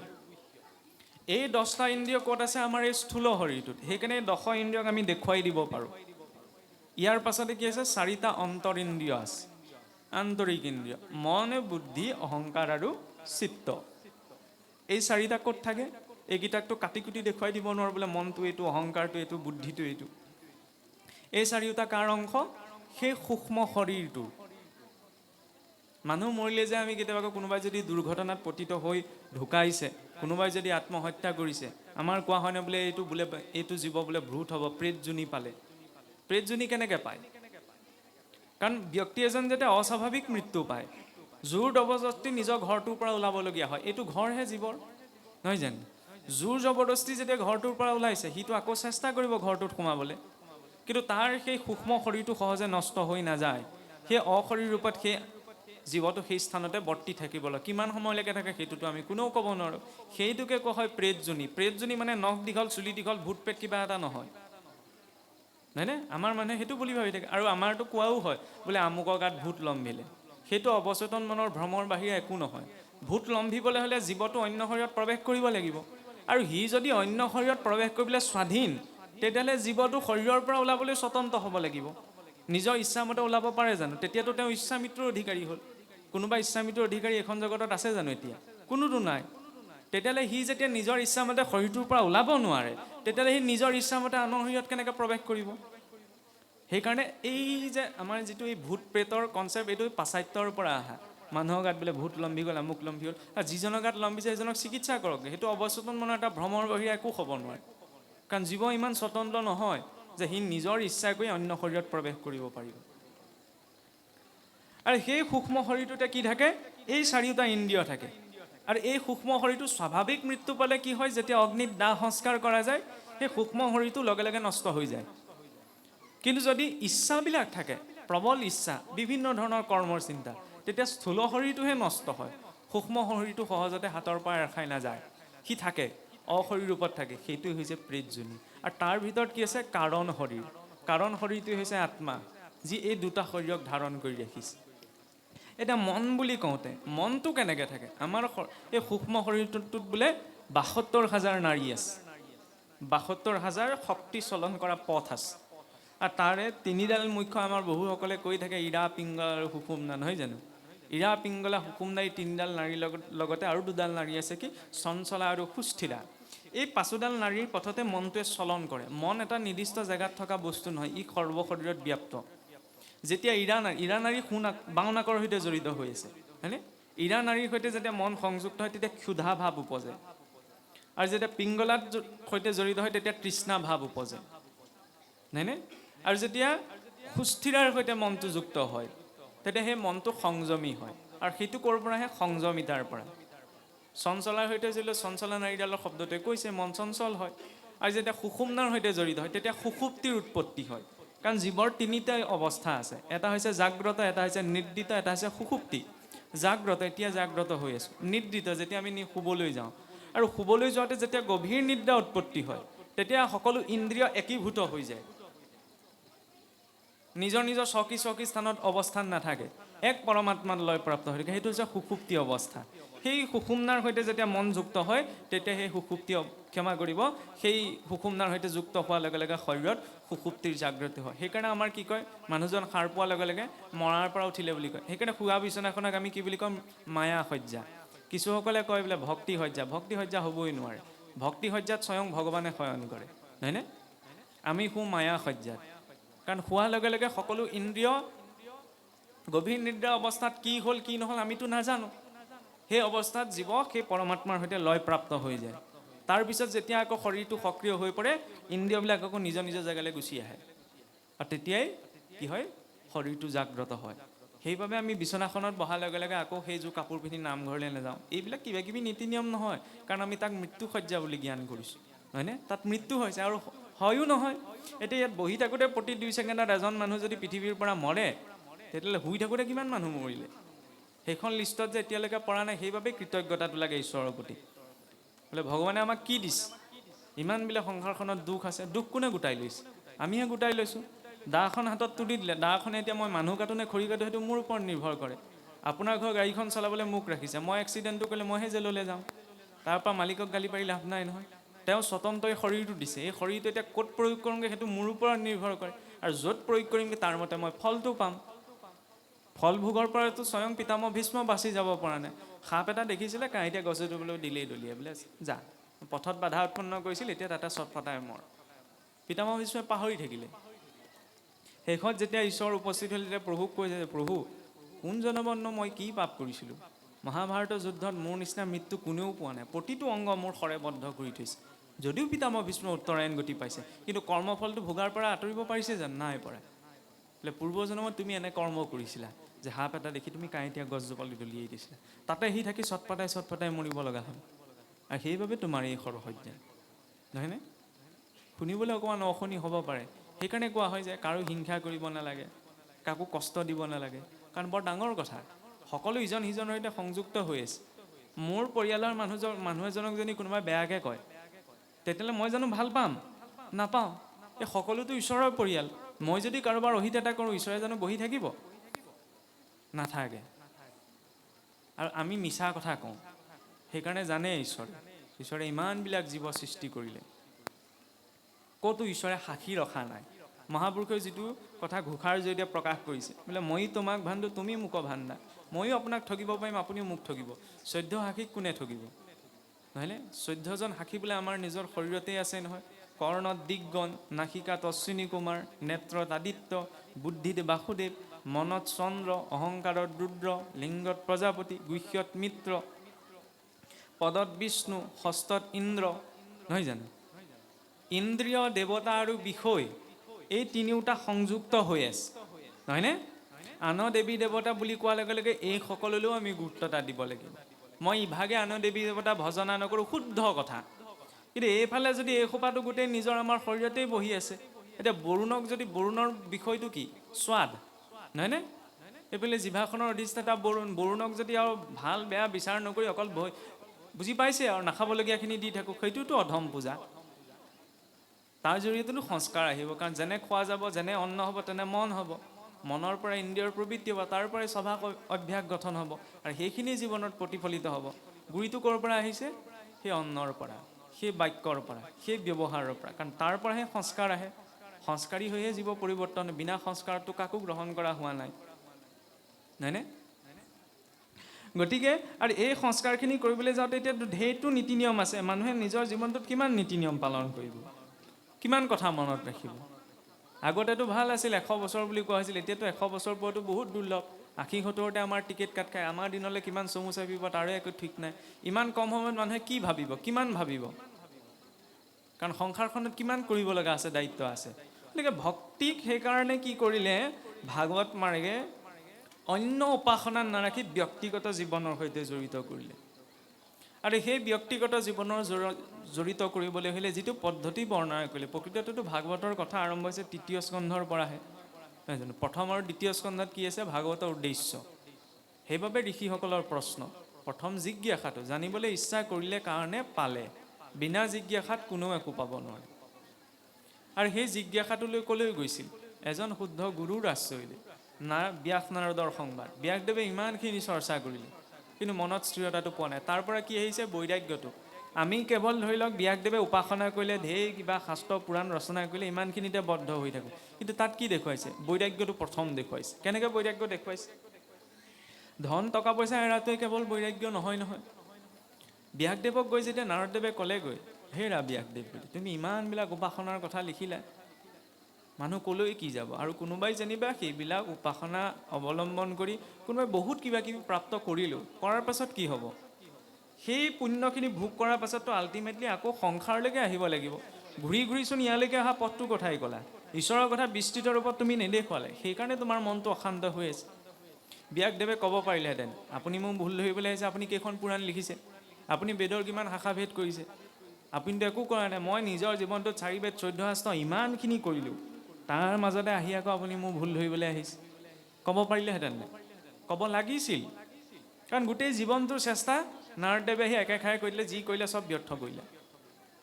এই 10টা ইন্দ্ৰিয় ক'ত আছে? আমাৰ এই স্থূল শৰীৰটোত। সেইকাৰণে 10 ইন্দ্ৰিয়ক আমি দেখুৱাই দিব পাৰোঁ। ইয়াৰ পাছতে কি আছে? 4টা অন্তৰ ইন্দ্ৰিয় আছে, আন্তৰিক ইন্দ্ৰিয়, মন, বুদ্ধি, অহংকাৰ আৰু চিত্ত। এই 4টা ক'ত থাকে? এইকেইটাকতো কাটি কুটি দেখুৱাই দিব নোৱাৰোঁ বোলে মনটো এইটো, অহংকাৰটো এইটো, বুদ্ধিটো এইটো। এই 4টা কাৰ অংশ? সেই সূক্ষ্ম শৰীৰটো। মানুহ মৰিলে যে আমি কেতিয়াবা কোনোবাই যদি দুৰ্ঘটনাত পতিত হৈ ঢুকাইছে, কোনোবাই যদি আত্মহত্যা কৰিছে, আমাৰ কোৱা হয় নে বোলে এইটো জীৱ বোলে ভূত হ'ব, প্ৰেতজনী পালে। প্ৰেতজনী কেনেকৈ পায়? কাৰণ ব্যক্তি এজন যেতিয়া অস্বাভাৱিক মৃত্যু পায়, জোৰ জবৰদস্তি নিজৰ ঘৰটোৰ পৰা ওলাবলগীয়া হয়। এইটো ঘৰহে জীৱৰ, নহয় জানো? জোৰ জবৰদস্তি যেতিয়া ঘৰটোৰ পৰা ওলাইছে, সিটো আকৌ চেষ্টা কৰিব ঘৰটোত সোমাবলৈ, কিন্তু তাৰ সেই সূক্ষ্ম শৰীৰটো সহজে নষ্ট হৈ নাযায়। সেই অশৰীৰ ৰূপত সেই জীৱটো সেই স্থানতে বৰ্তি থাকিবলৈ কিমান সময়লৈকে থাকে সেইটোতো আমি কোনেও ক'ব নোৱাৰোঁ। সেইটোকে কোৱা হয় প্ৰেতজনী। প্ৰেতজনী মানে নখ দীঘল, চুলি দীঘল, ভূত প্ৰেত কিবা এটা নহয়, হয়নে? আমাৰ মানুহে সেইটো বুলি ভাবি থাকে। আৰু আমাৰতো কোৱাও হয় বোলে আমুকৰ গাত ভূত লম্ভিলে। সেইটো অৱচেতন মনৰ ভ্ৰমৰ বাহিৰে একো নহয়। ভূত লম্ভিবলৈ হ'লে জীৱটো অন্য শৰীৰত প্ৰৱেশ কৰিব লাগিব। আৰু সি যদি অন্য শৰীৰত প্ৰৱেশ কৰিবলৈ স্বাধীন, তেতিয়াহ'লে জীৱটো শৰীৰৰ পৰা ওলাবলৈ স্বতন্ত্ৰ হ'ব লাগিব। নিজৰ ইচ্ছামতে ওলাব পাৰে জানো? তেতিয়াতো তেওঁ ইচ্ছামৃত্যুৰ অধিকাৰী হ'ল। কোনোবা ইচ্ছামৃত্যুৰ অধিকাৰী এখন জগতত আছে জানো এতিয়া? কোনোতো নাই। তেতিয়াহ'লে সি যেতিয়া নিজৰ ইচ্ছামতে শৰীৰটোৰ পৰা ওলাব নোৱাৰে, তেতিয়াহ'লে সি নিজৰ ইচ্ছামতে আনৰ শৰীৰত কেনেকৈ প্ৰৱেশ কৰিব? সেইকাৰণে এই যে আমাৰ যিটো এই ভূত প্ৰেতৰ কনচেপ্ট, এইটো পাশ্চাত্যৰ পৰা অহা। মানুহৰ গাত বোলে ভূত লম্ভি গ'ল, আমুক লম্ভি গ'ল, আৰু যিজনৰ গাত লম্ভিছে সেইজনক চিকিৎসা কৰক। সেইটো অৱচেতন মনৰ এটা ভ্ৰমৰ বাহিৰে একো হ'ব নোৱাৰে। কাৰণ জীৱ ইমান স্বতন্ত্ৰ নহয় যে সি নিজৰ ইচ্ছা কৰি অন্য শৰীৰত প্ৰৱেশ কৰিব পাৰিব। আৰু সেই সূক্ষ্ম শৰীৰটোতে কি থাকে? এই 4টা ইন্দ্ৰিয় থাকে। আৰু এই সূক্ষ্ম শৰীৰটো স্বাভাৱিক মৃত্যু পালে কি হয়? যেতিয়া অগ্নিত দাহ সংস্কাৰ কৰা যায়, সেই সূক্ষ্ম শৰীৰটো লগে লগে নষ্ট হৈ যায়। কিন্তু যদি ইচ্ছাবিলাক থাকে, প্ৰবল ইচ্ছা, বিভিন্ন ধৰণৰ কৰ্মৰ চিন্তা, তেতিয়া স্থূল শৰীৰটোহে নষ্ট হয়। সূক্ষ্ম শৰীৰটো সহজতে হাতৰ পৰা এৰ খাই নাযায়, সি থাকে, অশৰীৰ ৰূপত থাকে। সেইটোৱে হৈছে প্ৰেতজনী। আৰু তাৰ ভিতৰত কি আছে? কাৰণ শৰীৰ। কাৰণ শৰীৰটোৱে হৈছে আত্মা, যি এই 2টা শৰীৰক ধাৰণ কৰি ৰাখিছে। এতিয়া মন বুলি কওঁতে মনটো কেনেকৈ থাকে? আমাৰ এই সূক্ষ্ম শৰীৰটোত বোলে 72,000 নাড়ী আছে, 72,000 শক্তি চলন কৰা পথ আছে। আৰু তাৰে 3ডাল মুখ্য আমাৰ বহুসকলে কৈ থাকে, ইৰা, পিংগলা আৰু সুষুম্না, নহয় জানো? ইৰা, পিংগলা, সুষুম্না, এই 3ডাল নাড়ীৰ লগতে আৰু 2ডাল নাড়ী আছে, কি? চঞ্চলা আৰু সুস্থিৰা। এই 5ডাল নাড়ীৰ পথতে মনটোৱে চলন কৰে। মন এটা নিৰ্দিষ্ট জেগাত থকা বস্তু নহয়, ই সৰ্বশৰীৰত ব্যাপ্ত। যেতিয়া ইৰা নাড়ী বাওঁ নাকৰ সৈতে জড়িত হৈ আছে, হয়নে? ইৰা নাড়ীৰ সৈতে যেতিয়া মন সংযুক্ত হয়, তেতিয়া ক্ষুধা ভাৱ উপজে। আৰু যেতিয়া পিংগলাৰ সৈতে জড়িত হয়, তেতিয়া তৃষ্ণা ভাৱ উপজে, হয়নে? আৰু যেতিয়া সুস্থিৰাৰ সৈতে মনটো যুক্ত হয়, তেতিয়া সেই মনটো সংযমী হয়। আৰু সেইটো ক'ৰ পৰা আহে? সংযমিতাৰ পৰা। চঞ্চলাৰ সৈতে যিটো চঞ্চলা নাৰীডালৰ শব্দটোৱে কৈছে মন চঞ্চল হয়। আৰু যেতিয়া সুষুম্নাৰ সৈতে জড়িত হয় তেতিয়া সুষুপ্তিৰ উৎপত্তি হয়। কাৰণ জীৱৰ তিনিটা অৱস্থা আছে, এটা হৈছে জাগ্ৰত, এটা হৈছে নিদ্ৰিত, এটা হৈছে সুষুপ্তি। জাগ্ৰত, এতিয়া জাগ্ৰত হৈ আছোঁ। নিদ্ৰিত, যেতিয়া আমি শুবলৈ যাওঁ, আৰু শুবলৈ যোৱাতে যেতিয়া গভীৰ নিদ্ৰা উৎপত্তি হয় তেতিয়া সকলো ইন্দ্ৰিয় একীভূত হৈ যায়, নিজৰ নিজৰ চকী স্থানত অৱস্থান নাথাকে, এক পৰমাত্মাত লয় প্ৰাপ্ত হৈ থাকে। সেইটো হৈছে সুষুপ্তি অৱস্থা। সেই সুষুম্নাৰ সৈতে যেতিয়া মন যুক্ত হয় তেতিয়া সেই সুষুপ্তি, ক্ষমা কৰিব, সেই সুষুম্নাৰ সৈতে যুক্ত হোৱাৰ লগে লগে শৰীৰত সুষুপ্তিৰ জাগ্ৰতি হয়। সেইকাৰণে আমাৰ কি কয়, মানুহজন সাৰ পোৱাৰ লগে লগে মৰাৰ পৰা উঠিলে বুলি কয়। সেইকাৰণে শোৱা বিচনাখনক আমি কি বুলি কম? মায়া সজ্জা। কিছুসকলে কয় বোলে ভক্তি সজ্জা। ভক্তি সজ্জা হ'বই নোৱাৰে। ভক্তি সজ্জাত স্বয়ং ভগৱানে শয়ন কৰে, হয়নে? আমি শোওঁ মায়া সজ্জাত। কাৰণ শোৱাৰ লগে লগে সকলো ইন্দ্ৰিয় গভীৰ নিদ্ৰা অৱস্থাত কি হ'ল কি নহ'ল আমিতো নাজানো। সেই অৱস্থাত জীৱ সেই পৰমাত্মাৰ সৈতে লয় প্ৰাপ্ত হৈ যায়। তাৰপিছত যেতিয়া আকৌ শৰীৰটো সক্ৰিয় হৈ পৰে, ইন্দ্ৰিয়বিলাক আকৌ নিজৰ নিজৰ জেগালৈ গুচি আহে, আৰু তেতিয়াই কি হয়? শৰীৰটো জাগ্ৰত হয়। সেইবাবে আমি বিচনাখনত বহাৰ লগে লগে আকৌ সেইযোৰ কাপোৰ পিন্ধি নামঘৰলৈ নাযাওঁ। এইবিলাক কিবা কিবি নীতি নিয়ম নহয়, কাৰণ আমি তাক মৃত্যুসজ্জা বুলি জ্ঞান কৰিছোঁ, হয়নে? তাত মৃত্যু হৈছে, আৰু হয়ো নহয়। এতিয়া ইয়াত বহি থাকোঁতে প্ৰতি 2 ছেকেণ্ডত এজন মানুহ যদি পৃথিৱীৰ পৰা মৰে, তেতিয়াহ'লে শুই থাকোঁতে কিমান মানুহ মৰিলে? সেইখন লিষ্টত যে এতিয়ালৈকে পৰা নাই, সেইবাবেই কৃতজ্ঞতাটো লাগে ঈশ্বৰৰ প্ৰতি। বোলে ভগৱানে আমাক কি দিছে? ইমান বোলে সংসাৰখনত দুখ আছে, দুখ কোনে গোটাই লৈছে? আমিহে গোটাই লৈছোঁ। দাখন হাতত তুলি দিলে, দাখনে এতিয়া মই মানুহ কাটো নে খৰি কাটো সেইটো মোৰ ওপৰত নিৰ্ভৰ কৰে। আপোনাৰ ঘৰৰ গাড়ীখন চলাবলৈ মোক ৰাখিছে, মই এক্সিডেণ্টটো কৰিলে মইহে জেললৈ যাওঁ। তাৰপৰা মালিকক গালি পাৰি লাভ নাই নহয়। তেওঁ স্বতন্ত্ৰই শৰীৰটো দিছে, এই শৰীৰটো এতিয়া ক'ত প্ৰয়োগ কৰোঁগৈ সেইটো মোৰ ওপৰত নিৰ্ভৰ কৰে, আৰু য'ত প্ৰয়োগ কৰিমগৈ তাৰ মতে মই ফলটো পাম। ফল ভোগৰ পৰাতো স্বয়ং পিতামহ ভীষ্ম বাচি যাব পৰা নাই। সাপ এটা দেখিছিলে, কাঁইটে গছে বোলে দিলেই দলিয়াই, বোলে যা, পথত বাধা উৎপন্ন কৰিছিল, এতিয়া তাতে চটফটাই মৰ। পিতামহ ভীষ্মই পাহৰি থাকিলে। শেষত যেতিয়া ঈশ্বৰ উপস্থিত হ'ল, তেতিয়া প্ৰভুক কৈছে যে প্ৰভু, কোন জনমতনো মই কি পাপ কৰিছিলোঁ? মহাভাৰতৰ যুদ্ধত মোৰ নিচিনা মৃত্যু কোনেও পোৱা নাই, প্ৰতিটো অংগ মোৰ শৰে বদ্ধ কৰি থৈছে। যদিও পিতামহ ভীষ্ম উত্তৰায়ণ গতি পাইছে, কিন্তু কৰ্মফলটো ভোগাৰ পৰা আঁতৰিব পাৰিছে জানো? নাই পৰা। বোলে পূৰ্বজন্মত তুমি এনে কৰ্ম কৰিছিলা যে সাপ এটা দেখি তুমি কাঁইটীয়া গছজোপালৈ দলিয়াই দিছিলা, তাতে সি থাকি চটফটাই মৰিব লগা হ'ল, আৰু সেইবাবে তোমাৰ এই সৰসজ্জা, নহয়নে? শুনিবলৈ অকণমান অশুনি হ'ব পাৰে। সেইকাৰণে কোৱা হয় যে কাৰো হিংসা কৰিব নালাগে, কাকো কষ্ট দিব নালাগে, কাৰণ বৰ ডাঙৰ কথা। সকলো ইজন সিজনৰ সৈতে সংযুক্ত হৈ আছে। মোৰ পৰিয়ালৰ মানুহ এজনক যদি কোনোবাই বেয়াকৈ কয়, তেতিয়াহ'লে মই জানো ভাল পাম? নাপাওঁ। এই সকলোতো ঈশ্বৰৰ পৰিয়াল। মই যদি কাৰোবাৰ অহিত এটা কৰোঁ, ঈশ্বৰে জানো বহি থাকিব? নাথাকে। আৰু আমি মিছা কথা কওঁ, সেইকাৰণে জানে ঈশ্বৰে ইমানবিলাক জীৱ সৃষ্টি কৰিলে, ক'তো ঈশ্বৰে সাক্ষী ৰখা নাই। মহাপুৰুষে যিটো কথা ঘোষাৰ জৰিয়তে প্ৰকাশ কৰিছে, বোলে মই তোমাক ভাণ্ডো তুমি মোক ভাণ্ডা, ময়ো আপোনাক ঠগিব পাৰিম, আপুনিও মোক ঠগিব। 14 সাক্ষীক কোনে ঠগিব? নহয়নে? 14জন সাক্ষী বোলে আমাৰ নিজৰ শৰীৰতেই আছে নহয়। কৰ্ণত দিগগণ, নাসিকাত অশ্বিনী কুমাৰ, নেত্ৰত আদিত্য, বুদ্ধিত বাসুদেৱ, মনত চন্দ্ৰ, অহংকাৰত ৰুদ্ৰ, লিংগত প্ৰজাপতি, গুহ্যত মিত্ৰ, পদত বিষ্ণু, হস্তত ইন্দ্ৰ, নহয় জানো? ইন্দ্ৰিয়, দেৱতা আৰু বিষয়, এই তিনিওটা সংযুক্ত হৈ আছে, নহয়নে? আন দেৱী দেৱতা বুলি কোৱাৰ লগে লগে এই সকলোলৈও আমি গুৰুত্বতা দিব লাগিব। মই ইভাগে আন দেৱী দেৱতা ভজনা নকৰোঁ, শুদ্ধ কথা। কিন্তু এইফালে যদি এই সোপাটো গোটেই নিজৰ আমাৰ শৰীৰতেই বহি আছে, এতিয়া বৰুণক যদি, বৰুণৰ বিষয়টো কি? স্বাদ, নহয়নে? এইফালে জিভাখনৰ অধিষ্ঠাতা বৰুণক যদি আৰু ভাল বেয়া বিচাৰ নকৰি অকল বুজি পাইছে আৰু নাখাবলগীয়াখিনি দি থাকোঁ, সেইটোতো অধম পূজা। তাৰ জৰিয়তেনো সংস্কাৰ আহিব, কাৰণ যেনে খোৱা যাব, যেনে অন্ন হ'ব, তেনে মন হ'ব। মনৰ পৰা ইন্দ্ৰিয়ৰ প্ৰবৃত্তি হ'ব, তাৰ পৰাই স্বভাৱ অভ্যাস গঠন হ'ব, আৰু সেইখিনি জীৱনত প্ৰতিফলিত হ'ব। গুৰিটো ক'ৰ পৰা আহিছে? সেই অন্নৰ পৰা, সেই বাক্যৰ পৰা, সেই ব্যৱহাৰৰ পৰা, কাৰণ তাৰ পৰাহে সংস্কাৰ আহে। সংস্কাৰী হৈহে জীৱ পৰিৱৰ্তন, বিনা সংস্কাৰটো কাকো গ্ৰহণ কৰা হোৱা নাই, নহয়নে? গতিকে আৰু এই সংস্কাৰখিনি কৰিবলৈ যাওঁতে এতিয়া ঢেৰটো নীতি নিয়ম আছে। মানুহে নিজৰ জীৱনটোত কিমান নীতি নিয়ম পালন কৰিব, কিমান কথা মনত ৰাখিব? আগতেতো ভাল আছিল, 100 বছৰ বুলি কোৱা হৈছিল, এতিয়াতো 100 বছৰ পোৱাটো বহুত দুৰ্লভ। 80-70তে আমাৰ টিকেট কাট খায়, আমাৰ দিনলৈ কিমান চমু চাপিব তাৰে একো ঠিক নাই। ইমান কম সময়ত মানুহে কি ভাবিব, কিমান ভাবিব? কাৰণ সংসাৰখনত কিমান কৰিব লগা আছে, দায়িত্ব আছে। গতিকে ভক্তিক সেইকাৰণে কি কৰিলে ভাগৱত মাৰ্গে অন্য উপাসনাত নাৰাখি ব্যক্তিগত জীৱনৰ সৈতে জড়িত কৰিলে। আৰু সেই ব্যক্তিগত জীৱনৰ জড়িত কৰিবলৈ হ'লে যিটো পদ্ধতি বৰ্ণনা কৰিলে, প্ৰকৃততেতো ভাগৱতৰ কথা আৰম্ভ হৈছে তৃতীয় স্কন্ধৰ পৰাহে, নহয় জানো? প্ৰথম আৰু দ্বিতীয় স্কন্ধত কি আছে? ভাগৱতৰ উদ্দেশ্য। সেইবাবে ঋষিসকলৰ প্ৰশ্ন, প্ৰথম জিজ্ঞাসাটো, জানিবলৈ ইচ্ছা কৰিলে কাৰণে পালে, বিনা জিজ্ঞাসাত কোনেও একো পাব নোৱাৰে। আৰু সেই জিজ্ঞাসাটোলৈ ক'লৈ গৈছিল? এজন শুদ্ধ গুৰুৰ আশ্ৰয়লৈ, ব্যাস নাৰদৰ সংবাদ। ব্যাসদেৱে ইমানখিনি চৰ্চা কৰিলে, কিন্তু মনত স্থিৰতাটো পোৱা নাই। তাৰ পৰা কি আহিছে? বৈৰাগ্যটো। আমি কেৱল ধৰি লওক ব্যাসদেৱে উপাসনা কৰিলে, ঢেৰ কিবা শাস্ত্ৰ পুৰাণ ৰচনা কৰিলে, ইমানখিনিতে বদ্ধ হৈ থাকোঁ। কিন্তু তাত কি দেখুৱাইছে? বৈৰাগ্যটো প্ৰথম দেখুৱাইছে। কেনেকৈ বৈৰাগ্য দেখুৱাইছে? ধন টকা পইচা এৰাটোৱে কেৱল বৈৰাগ্য নহয় নহয়। ব্যাসদেৱক গৈ যেতিয়া নাৰদদেৱে ক'লেগৈ, হেৰা ব্যাসদেৱ, তুমি ইমানবিলাক উপাসনাৰ কথা লিখিলা, মানুহ ক'লৈ কি যাব? আৰু কোনোবাই যেনিবা সেইবিলাক উপাসনা অৱলম্বন কৰি কোনোবাই বহুত কিবা কিবি প্ৰাপ্ত কৰিলোঁ, কৰাৰ পাছত কি হ'ব? সেই পুণ্যখিনি ভোগ কৰাৰ পাছততো আল্টিমেটলি আকৌ সংসাৰলৈকে আহিব লাগিব। ঘূৰি ঘূৰিচোন ইয়ালৈকে অহা পথটোৰ কথাই ক'লা, ঈশ্বৰৰ কথা বিস্তৃত ৰূপত তুমি নেদেখুৱালে, সেইকাৰণে তোমাৰ মনটো অশান্ত হৈ আছে। ব্যাসদেৱে ক'ব পাৰিলেহেঁতেন, আপুনি মোক ভুল ধৰিবলৈ আহিছে, আপুনি কেইখন পুৰাণ লিখিছে, আপুনি বেদৰ কিমান শাখাভেদ কৰিছে, আপুনিতো একো কৰা নাই, মই নিজৰ জীৱনটোত 4 বেদ 14 শাস্ত্ৰ ইমানখিনি কৰিলোঁ, তাৰ মাজতে আহি আকৌ আপুনি মোক ভুল ধৰিবলৈ আহিছে, ক'ব পাৰিলেহেঁতেন নে? ক'ব লাগিছিল। কাৰণ গোটেই জীৱনটোৰ চেষ্টা নাৰদদেৱে আহি একেষাৰে কৈ দিলে, যি কৰিলে চব ব্যৰ্থ কৰিলে।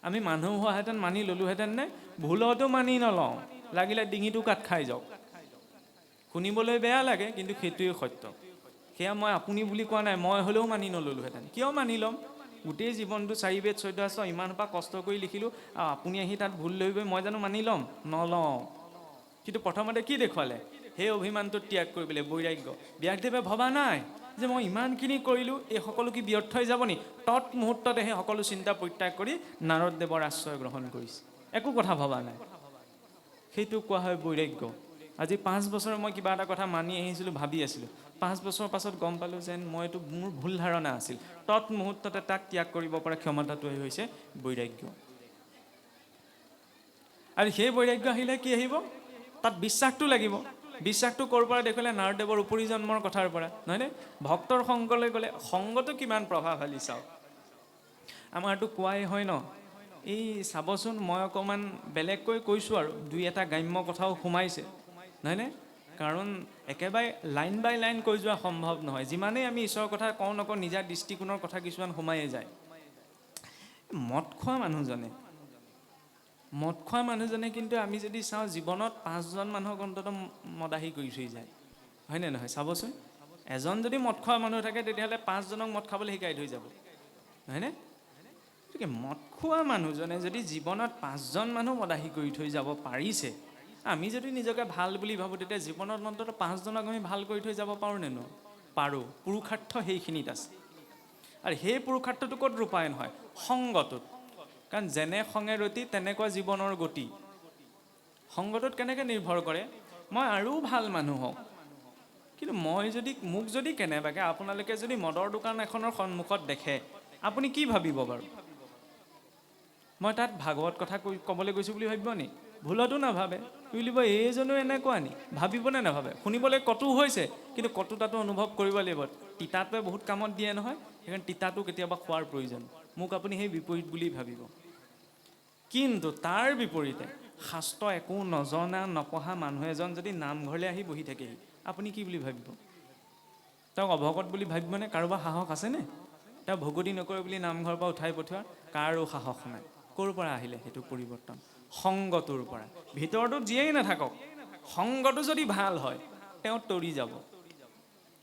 আমি মানুহ হোৱাহেঁতেন মানি ল'লোহেঁতেন নে? ভুলতো মানি নলওঁ, লাগিলে ডিঙিটো কাট খাই যাওক। শুনিবলৈ বেয়া লাগে, কিন্তু সেইটোৱে সত্য। সেয়া মই আপুনি বুলি কোৱা নাই, মই হ'লেও মানি নল'লোহেঁতেন। কিয় মানি ল'ম? গোটেই জীৱনটো 4 বেদ 14 শাস্ত্ৰ ইমান সোপা কষ্ট কৰি লিখিলোঁ, আৰু আপুনি আহি তাত ভুল ধৰিবই মই জানো মানি ল'ম? নলওঁ। কিন্তু প্ৰথমতে কি দেখুৱালে? সেই অভিমানটো ত্যাগ কৰিবলৈ, বৈৰাগ্য। ব্যাসদেৱে ভবা নাই যে মই ইমানখিনি কৰিলোঁ, এই সকলো কি ব্যৰ্থ হৈ যাব নি? তৎ মুহূৰ্ততে সেই সকলো চিন্তা পৰিত্যাগ কৰি নাৰদদেৱৰ আশ্ৰয় গ্ৰহণ কৰিছে, একো কথা ভবা নাই। সেইটো কোৱা হয় বৈৰাগ্য। আজি 5 বছৰ মই কিবা এটা কথা মানি আহিছিলোঁ, ভাবি আছিলোঁ, 5 বছৰৰ পাছত গম পালোঁ যেন মোৰ ভুল ধাৰণা আছিল, তৎ মুহূৰ্ততে তাক ত্যাগ কৰিব পৰা ক্ষমতাটোৱে হৈছে বৈৰাগ্য। আৰু সেই বৈৰাগ্য আহিলে কি আহিব? তাত বিশ্বাসটো লাগিব। বিশ্বাসটো ক'ৰ পৰা দেখুৱালে? নাৰদদেৱৰ উপৰি জন্মৰ কথাৰ পৰা, নহয়নে? ভক্তৰ সংগলৈ গ'লে সংগটো কিমান প্ৰভাৱশালী চাওক। আমাৰতো কোৱাই হয় ন, এই চাবচোন, মই অকণমান বেলেগকৈ কৈছোঁ আৰু 2-এটা গ্ৰাম্য কথাও সোমাইছে, নহয়নে? কাৰণ একেবাৰে লাইন বাই লাইন কৈ যোৱা সম্ভৱ নহয়। যিমানেই আমি ঈশ্বৰৰ কথা কওঁ নকওঁ, নিজা দৃষ্টিকোণৰ কথা কিছুমান সোমায়ে যায়। মদ খোৱা মানুহজনে কিন্তু আমি যদি চাওঁ, জীৱনত 5জন মানুহক অন্ততঃ মদাহী কৰি থৈ যায়, হয়নে নহয়? চাবচোন, এজন যদি মদ খোৱা মানুহ থাকে, তেতিয়াহ'লে 5জনক মদ খাবলৈ শিকাই থৈ যাব, নহয়নে? গতিকে মদ খোৱা মানুহজনে যদি জীৱনত 5জন মানুহ মদাহী কৰি থৈ যাব পাৰিছে, আমি যদি নিজকে ভাল বুলি ভাবোঁ, তেতিয়া জীৱনত অন্ততঃ 5জনক আমি ভাল কৰি থৈ যাব পাৰোঁ নে নোৱাৰোঁ? পাৰোঁ। পুৰুষাৰ্থ সেইখিনিত আছে। আৰু সেই পুৰুষাৰ্থটো ক'ত ৰূপায়ণ হয়? সংগটোত। কাৰণ যেনে সংগে ৰতি তেনেকুৱা জীৱনৰ গতি। সংগটোত কেনেকৈ নিৰ্ভৰ কৰে? মই আৰু ভাল মানুহ হওঁ, কিন্তু মোক যদি কেনেবাকৈ আপোনালোকে যদি মদৰ দোকান এখনৰ সন্মুখত দেখে, আপুনি কি ভাবিব বাৰু? মই তাত ভাগৱত কথা ক'বলৈ গৈছোঁ বুলি ভাবিব নি? ভুলতো নাভাবে, বুলিব এইজনো এনেকুৱা নি? ভাবিবনে নাভাবে? শুনিবলৈ কটু হৈছে, কিন্তু কটুতাটো অনুভৱ কৰিব লাগিব। তিতাটোৱে বহুত কামত দিয়ে নহয়, সেইকাৰণে তিতাটো কেতিয়াবা খোৱাৰ প্ৰয়োজন। মোক আপুনি সেই বিপৰীত বুলি ভাবিব। কিন্তু তাৰ বিপৰীতে শাস্ত্ৰ একো নজনা নপঢ়া মানুহ এজন যদি নামঘৰলৈ আহি বহি থাকেহি, আপুনি কি বুলি ভাবিব? তেওঁক অভকত বুলি ভাবিবনে? কাৰোবাৰ সাহস আছেনে? তেওঁ ভগতি নকৰে বুলি নামঘৰৰ পৰা উঠাই পঠিওৱাৰ কাৰো সাহস নাই। ক'ৰ পৰা আহিলে সেইটো পৰিৱৰ্তন? সংগটোৰ পৰা। ভিতৰটোত যিয়েই নাথাকক, সংগটো যদি ভাল হয়, তেওঁ তৰি যাব।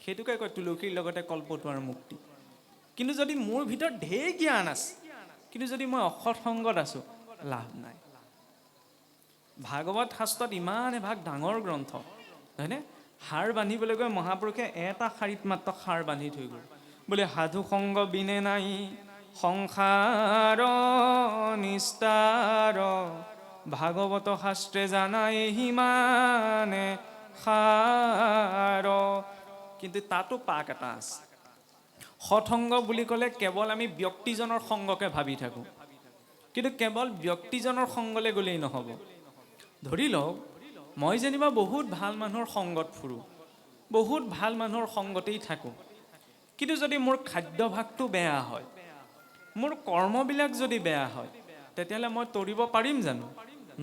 সেইটোকে কয় তুলসীৰ লগতে কল্পতৰুৰ মুক্তি। কিন্তু যদি মোৰ ভিতৰত ঢেৰ জ্ঞান আছে, কিন্তু যদি মই অসৎ সংগত আছোঁ, লাভ নাই। ভাগৱত শাস্ত্ৰত ইমান এভাগ ডাঙৰ গ্ৰন্থ, হয়নে? সাৰ বান্ধিবলৈ গৈ মহাপুৰুষে এটা শাৰীত মাত্ৰ সাৰ বান্ধি থৈ গ'ল, বোলে সাধু সংগ বিনে নাই সংসাৰ নিস্তাৰ, ভাগৱত শাস্ত্ৰে জানাই সিমানে সাৰ। কিন্তু তাতো পাক এটা আছে। সৎসংগ বুলি ক'লে কেৱল আমি ব্যক্তিজনৰ সংগকে ভাবি থাকোঁ, কিন্তু কেৱল ব্যক্তিজনৰ সংগলৈ গ'লেই নহ'ব। ধৰি লওক মই যেনিবা বহুত ভাল মানুহৰ সংগত ফুৰোঁ, বহুত ভাল মানুহৰ সংগতেই থাকোঁ, কিন্তু যদি মোৰ খাদ্যভাগটো বেয়া হয়, মোৰ কৰ্মবিলাক যদি বেয়া হয়, তেতিয়াহ'লে মই তৰিব পাৰিম জানো?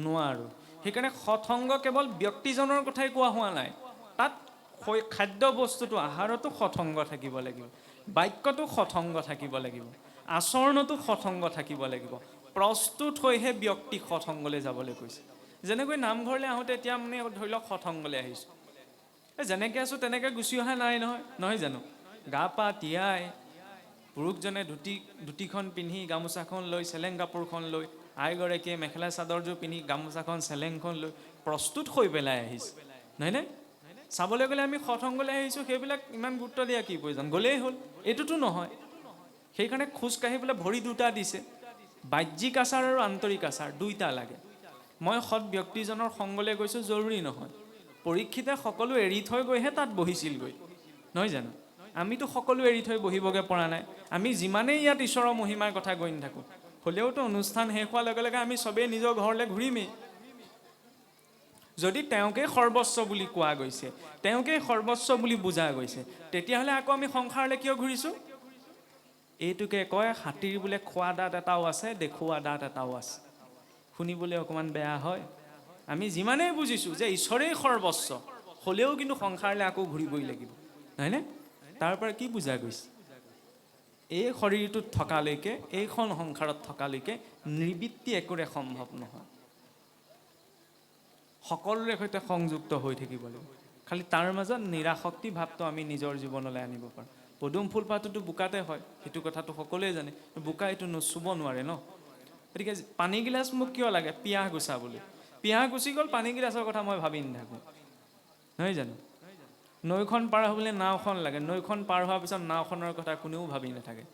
নোৱাৰোঁ। সেইকাৰণে সৎসংগ কেৱল ব্যক্তিজনৰ কথাই কোৱা হোৱা নাই, তাত খাদ্য বস্তুটো আহাৰতো সৎসংগ থাকিব লাগিব, বাক্যতো সৎসংগ থাকিব লাগিব, আচৰণতো সৎসংগ থাকিব লাগিব, প্ৰস্তুত হৈহে ব্যক্তি সৎসংগলৈ যাবলৈ কৈছে। যেনেকৈ নামঘৰলৈ আহোঁতে এতিয়া মানে ধৰি লওক সৎসংগলৈ আহিছোঁ, যেনেকৈ আছোঁ তেনেকৈ গুচি অহা নাই নহয়, নহয় জানো? গা পা তিয়াই পুৰুষজনে ধুতিখন পিন্ধি গামোচাখন লৈ চেলেং কাপোৰখন লৈ, আইগৰাকীয়ে মেখেলা চাদৰযোৰ পিন্ধি গামোচাখন চেলেংখন লৈ প্ৰস্তুত হৈ পেলাই আহিছে, নহয়নে? চাবলৈ গ'লে আমি সৎসংগলৈ আহিছোঁ, সেইবিলাক ইমান গুৰুত্ব দিয়া কি প্ৰয়োজন, গ'লেই হ'ল, এইটোতো নহয়। সেইকাৰণে খোজকাঢ়িবলৈ ভৰি দুটা দিছে, বাহ্যিক আচাৰ আৰু আন্তৰিক আচাৰ দুইটা লাগে। মই সৎ ব্যক্তিজনৰ সংগলৈ গৈছোঁ জৰুৰী নহয়, পৰীক্ষিতে সকলো এৰি থৈ গৈহে তাত বহিছিলগৈ, নহয় জানো? আমিতো সকলো এৰি থৈ বহিবগৈ পৰা নাই। আমি যিমানেই ইয়াত ঈশ্বৰৰ মহিমাৰ কথা গৈ নাথাকোঁ, হ'লেওতো অনুষ্ঠান শেষ হোৱাৰ লগে লগে আমি চবেই নিজৰ ঘৰলৈ ঘূৰিমেই। যদি তেওঁকেই সৰ্বস্ব বুলি কোৱা গৈছে, তেওঁকেই সৰ্বস্ব বুলি বুজা গৈছে, তেতিয়াহ'লে আকৌ আমি সংসাৰলৈ কিয় ঘূৰিছোঁ? এইটোকে কয় হাতীৰ বোলে খোৱা দাঁত এটাও আছে, দেখুওৱা দাঁত এটাও আছে। শুনিবলৈ অকণমান বেয়া হয়। আমি যিমানেই বুজিছোঁ যে ঈশ্বৰেই সৰ্বস্ব, হ'লেও কিন্তু সংসাৰলৈ আকৌ ঘূৰিবই লাগিব, নহয়নে? তাৰ পৰা কি বুজা গৈছে? এই শৰীৰটোত থকালৈকে, এইখন সংসাৰত থকালৈকে নিবৃত্তি একোৰে সম্ভৱ নহয়। সকলোৰে সৈতে সংযুক্ত হৈ থাকিব লাগিব, খালি তাৰ মাজত নিৰাসক্তি ভাৱটো আমি নিজৰ জীৱনলৈ আনিব পাৰোঁ। পদুম ফুলপাহটোতো বোকাতে হয়, সেইটো কথাটো সকলোৱে জানে, বোকা এইটো চুব নোৱাৰে ন। গতিকে পানীগিলাচ মোক কিয় লাগে? পিয়াহ গুচাবলৈ। পিয়াহ গুচি গ'ল, পানীগিলাচৰ কথা মই ভাবি নাথাকোঁ, নহয় জানো? নৈখন পাৰ হ'বলৈ নাওখন লাগে, নৈখন পাৰ হোৱাৰ পিছত নাওখনৰ কথা কোনেও ভাবি নাথাকে,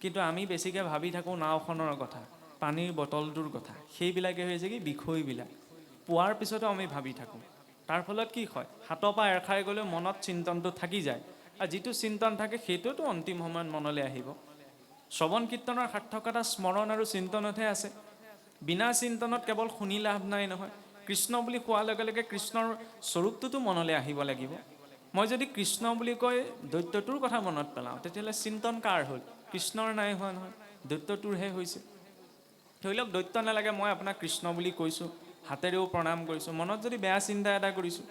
কিন্তু আমি বেছিকৈ ভাবি থাকোঁ নাওখনৰ কথা, পানীৰ বটলটোৰ কথা। সেইবিলাকে হৈছে কি বিষয়বিলাক, পোৱাৰ পিছতো আমি ভাবি থাকোঁ। তাৰ ফলত কি হয়? হাতৰ পৰা এৰ খাই গ'লেও মনত চিন্তনটো থাকি যায়, আৰু যিটো চিন্তন থাকে সেইটোতো অন্তিম সময়ত মনলৈ আহিব। শ্ৰৱণ কীৰ্তনৰ সাৰ্থকতা স্মৰণ আৰু চিন্তনতহে আছে। বিনা চিন্তনত কেৱল শুনি লাভ নাই নহয়। কৃষ্ণ বুলি কোৱাৰ লগে লগে কৃষ্ণৰ স্বৰূপটোতো মনলৈ আহিব লাগিব। মই যদি কৃষ্ণ বুলি কৈ দৈত্যটোৰ কথা মনত পেলাওঁ, তেতিয়াহ'লে চিন্তন কাৰ হ'ল? কৃষ্ণৰ নাই হোৱা নহয়, দৈত্যটোৰহে হৈছে। ধৰি লওক দৈত্য নালাগে, মই আপোনাক কৃষ্ণ বুলি কৈছোঁ, হাতেৰেও প্ৰণাম কৰিছোঁ, মনত যদি বেয়া চিন্তা এটা কৰিছোঁ,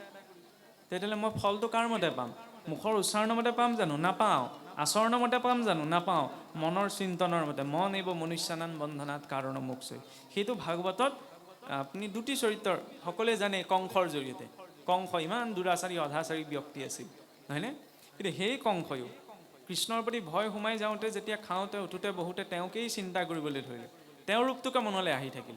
তেতিয়াহ'লে মই ফলটো কাৰ মতে পাম? মুখৰ উচ্চাৰণৰ মতে পাম জানো? নাপাওঁ। আচৰণৰ মতে পাম জানো? নাপাওঁ। মনৰ চিন্তনৰ মতে, মন এইব মনুষ্যানান বন্ধনাত কাৰণ মোক্ষই। সেইটো ভাগৱতত আপুনি দুটি চৰিত্ৰৰ সকলোৱে জানে, কংসৰ জৰিয়তে। কংস ইমান দুৰাচাৰী অধাচাৰী ব্যক্তি আছিল, নহয়নে? কিন্তু সেই কংসয়ো কৃষ্ণৰ প্ৰতি ভয় সোমাই যাওঁতে, যেতিয়া খাওঁতে উঠোঁতে বহুতে তেওঁকেই চিন্তা কৰিবলৈ ধৰিলে, তেওঁৰ ৰূপটোকে মনলৈ আহি থাকিল,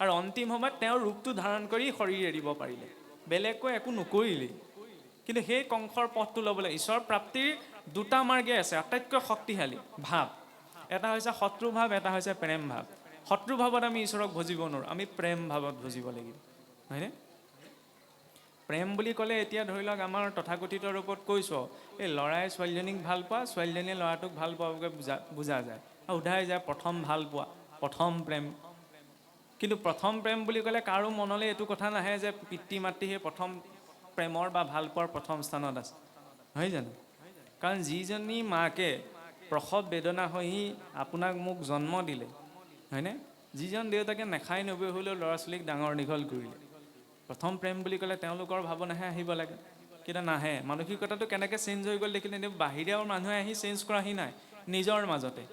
আৰু অন্তিম সময়ত তেওঁৰ ৰূপটো ধাৰণ কৰি শৰীৰ এৰিব পাৰিলে, বেলেগকৈ একো নকৰিলেই। কিন্তু সেই কংসৰ পথটো ল'বলৈ ঈশ্বৰ প্ৰাপ্তিৰ দুটা মাৰ্গে আছে, আটাইতকৈ শক্তিশালী ভাৱ। এটা হৈছে শত্ৰু ভাৱ, এটা হৈছে প্ৰেম ভাৱ। শত্ৰু ভাৱত আমি ঈশ্বৰক ভজিব নোৱাৰোঁ, আমি প্ৰেম ভাৱত ভজিব লাগিব, হয়নে? প্ৰেম বুলি ক'লে এতিয়া ধৰি লওক আমাৰ তথাকথিত ৰূপত কৈছোঁ, এই ল'ৰাই ছোৱালীজনীক ভাল পোৱা, ছোৱালীজনীয়ে ল'ৰাটোক ভাল পোৱাকৈ বুজা যায়, আৰু সোধাই যায় প্ৰথম ভাল পোৱা, প্ৰথম প্ৰেম। কিন্তু প্ৰথম প্ৰেম বুলি ক'লে কাৰো মনলৈ এইটো কথা নাহে যে পিতৃ মাতৃ সেই প্ৰথম প্ৰেমৰ বা ভাল পোৱাৰ প্ৰথম স্থানত আছে, নহয় জানো? কাৰণ যিজনী মাকে প্ৰসৱ বেদনা হৈ আপোনাক মোক জন্ম দিলে, হয়নে? যিজন দেউতাকে নেখাই নবৈ হ'লেও ল'ৰা ছোৱালীক ডাঙৰ দীঘল কৰিলে, প্ৰথম প্ৰেম বুলি ক'লে তেওঁলোকৰ ভাৱনাহে আহিব লাগে, কিন্তু নাহে। মানসিকতাটো কেনেকৈ চেঞ্জ হৈ গ'ল দেখিলে, বাহিৰৰ মানুহে আহি চেঞ্জ কৰাহি নাই, নিজৰ মাজতে।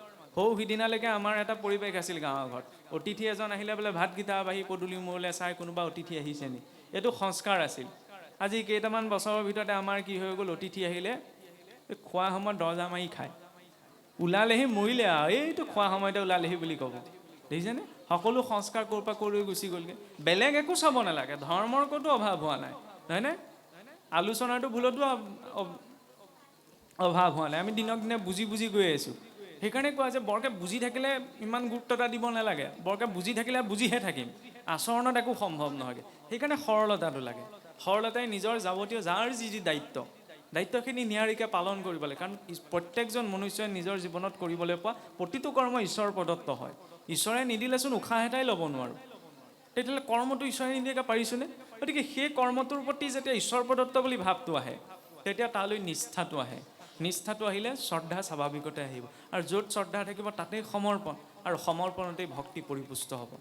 সিদিনালৈকে আমাৰ এটা পৰিৱেশ আছিল গাঁৱৰ ঘৰত, অতিথি এজন আহিলে বোলে ভাতকেইটা বাঢ়ি পদূলি মূৰলৈ চাই কোনোবা অতিথি আহিছে নি, এইটো সংস্কাৰ আছিল। আজি কেইটামান বছৰৰ ভিতৰতে আমাৰ কি হৈ গ'ল, অতিথি আহিলে খোৱা সময়ত দৰ্জা মাৰি খায়, ওলালেহি মৰিলে আৰু, এইটো খোৱা সময়তে ওলালেহি বুলি ক'ব, দেখিছেনে? সকলো সংস্কাৰ ক'ৰ পৰা কৰি গুচি গ'লগৈ। বেলেগ একো চাব নালাগে, ধৰ্মৰ ক'তো অভাৱ হোৱা নাই, হয়নে? আলোচনাটো ভুলতো অভাৱ হোৱা নাই, আমি দিনক দিনে বুজি বুজি গৈ আছোঁ। সেইকাৰণে কোৱা যে বৰকৈ বুজি থাকিলে ইমান গুৰুত্ব এটা দিব নালাগে, বৰকৈ বুজি থাকিলে বুজিহে থাকিম, আচৰণত একো সম্ভৱ নহয়গৈ। সেইকাৰণে সৰলতাটো লাগে। সৰলতাই নিজৰ যাৱতীয় যাৰ যি যি দায়িত্বখিনি নিয়াৰিকৈ পালন কৰিব লাগে, কাৰণ প্ৰত্যেকজন মনুষ্যই নিজৰ জীৱনত কৰিবলৈ পোৱা প্ৰতিটো কৰ্ম ঈশ্বৰ প্ৰদত্ত হয়। ঈশ্বৰে নিদিলেচোন উশাহ এটাই ল'ব নোৱাৰোঁ। তেতিয়াহ'লে কৰ্মটো ঈশ্বৰে নিদিয়াকৈ পাৰিছোঁনে? গতিকে সেই কৰ্মটোৰ প্ৰতি যেতিয়া ঈশ্বৰ প্ৰদত্ত বুলি ভাৱটো আহে, তেতিয়া তালৈ নিষ্ঠাটো আহে। নিষ্ঠাটো আহিলে শ্ৰদ্ধা স্বাভাৱিকতে আহিব, আৰু য'ত শ্ৰদ্ধা থাকিব তাতেই সমৰ্পণ, আৰু সমৰ্পণতেই ভক্তি পৰিপুষ্ট হ'ব।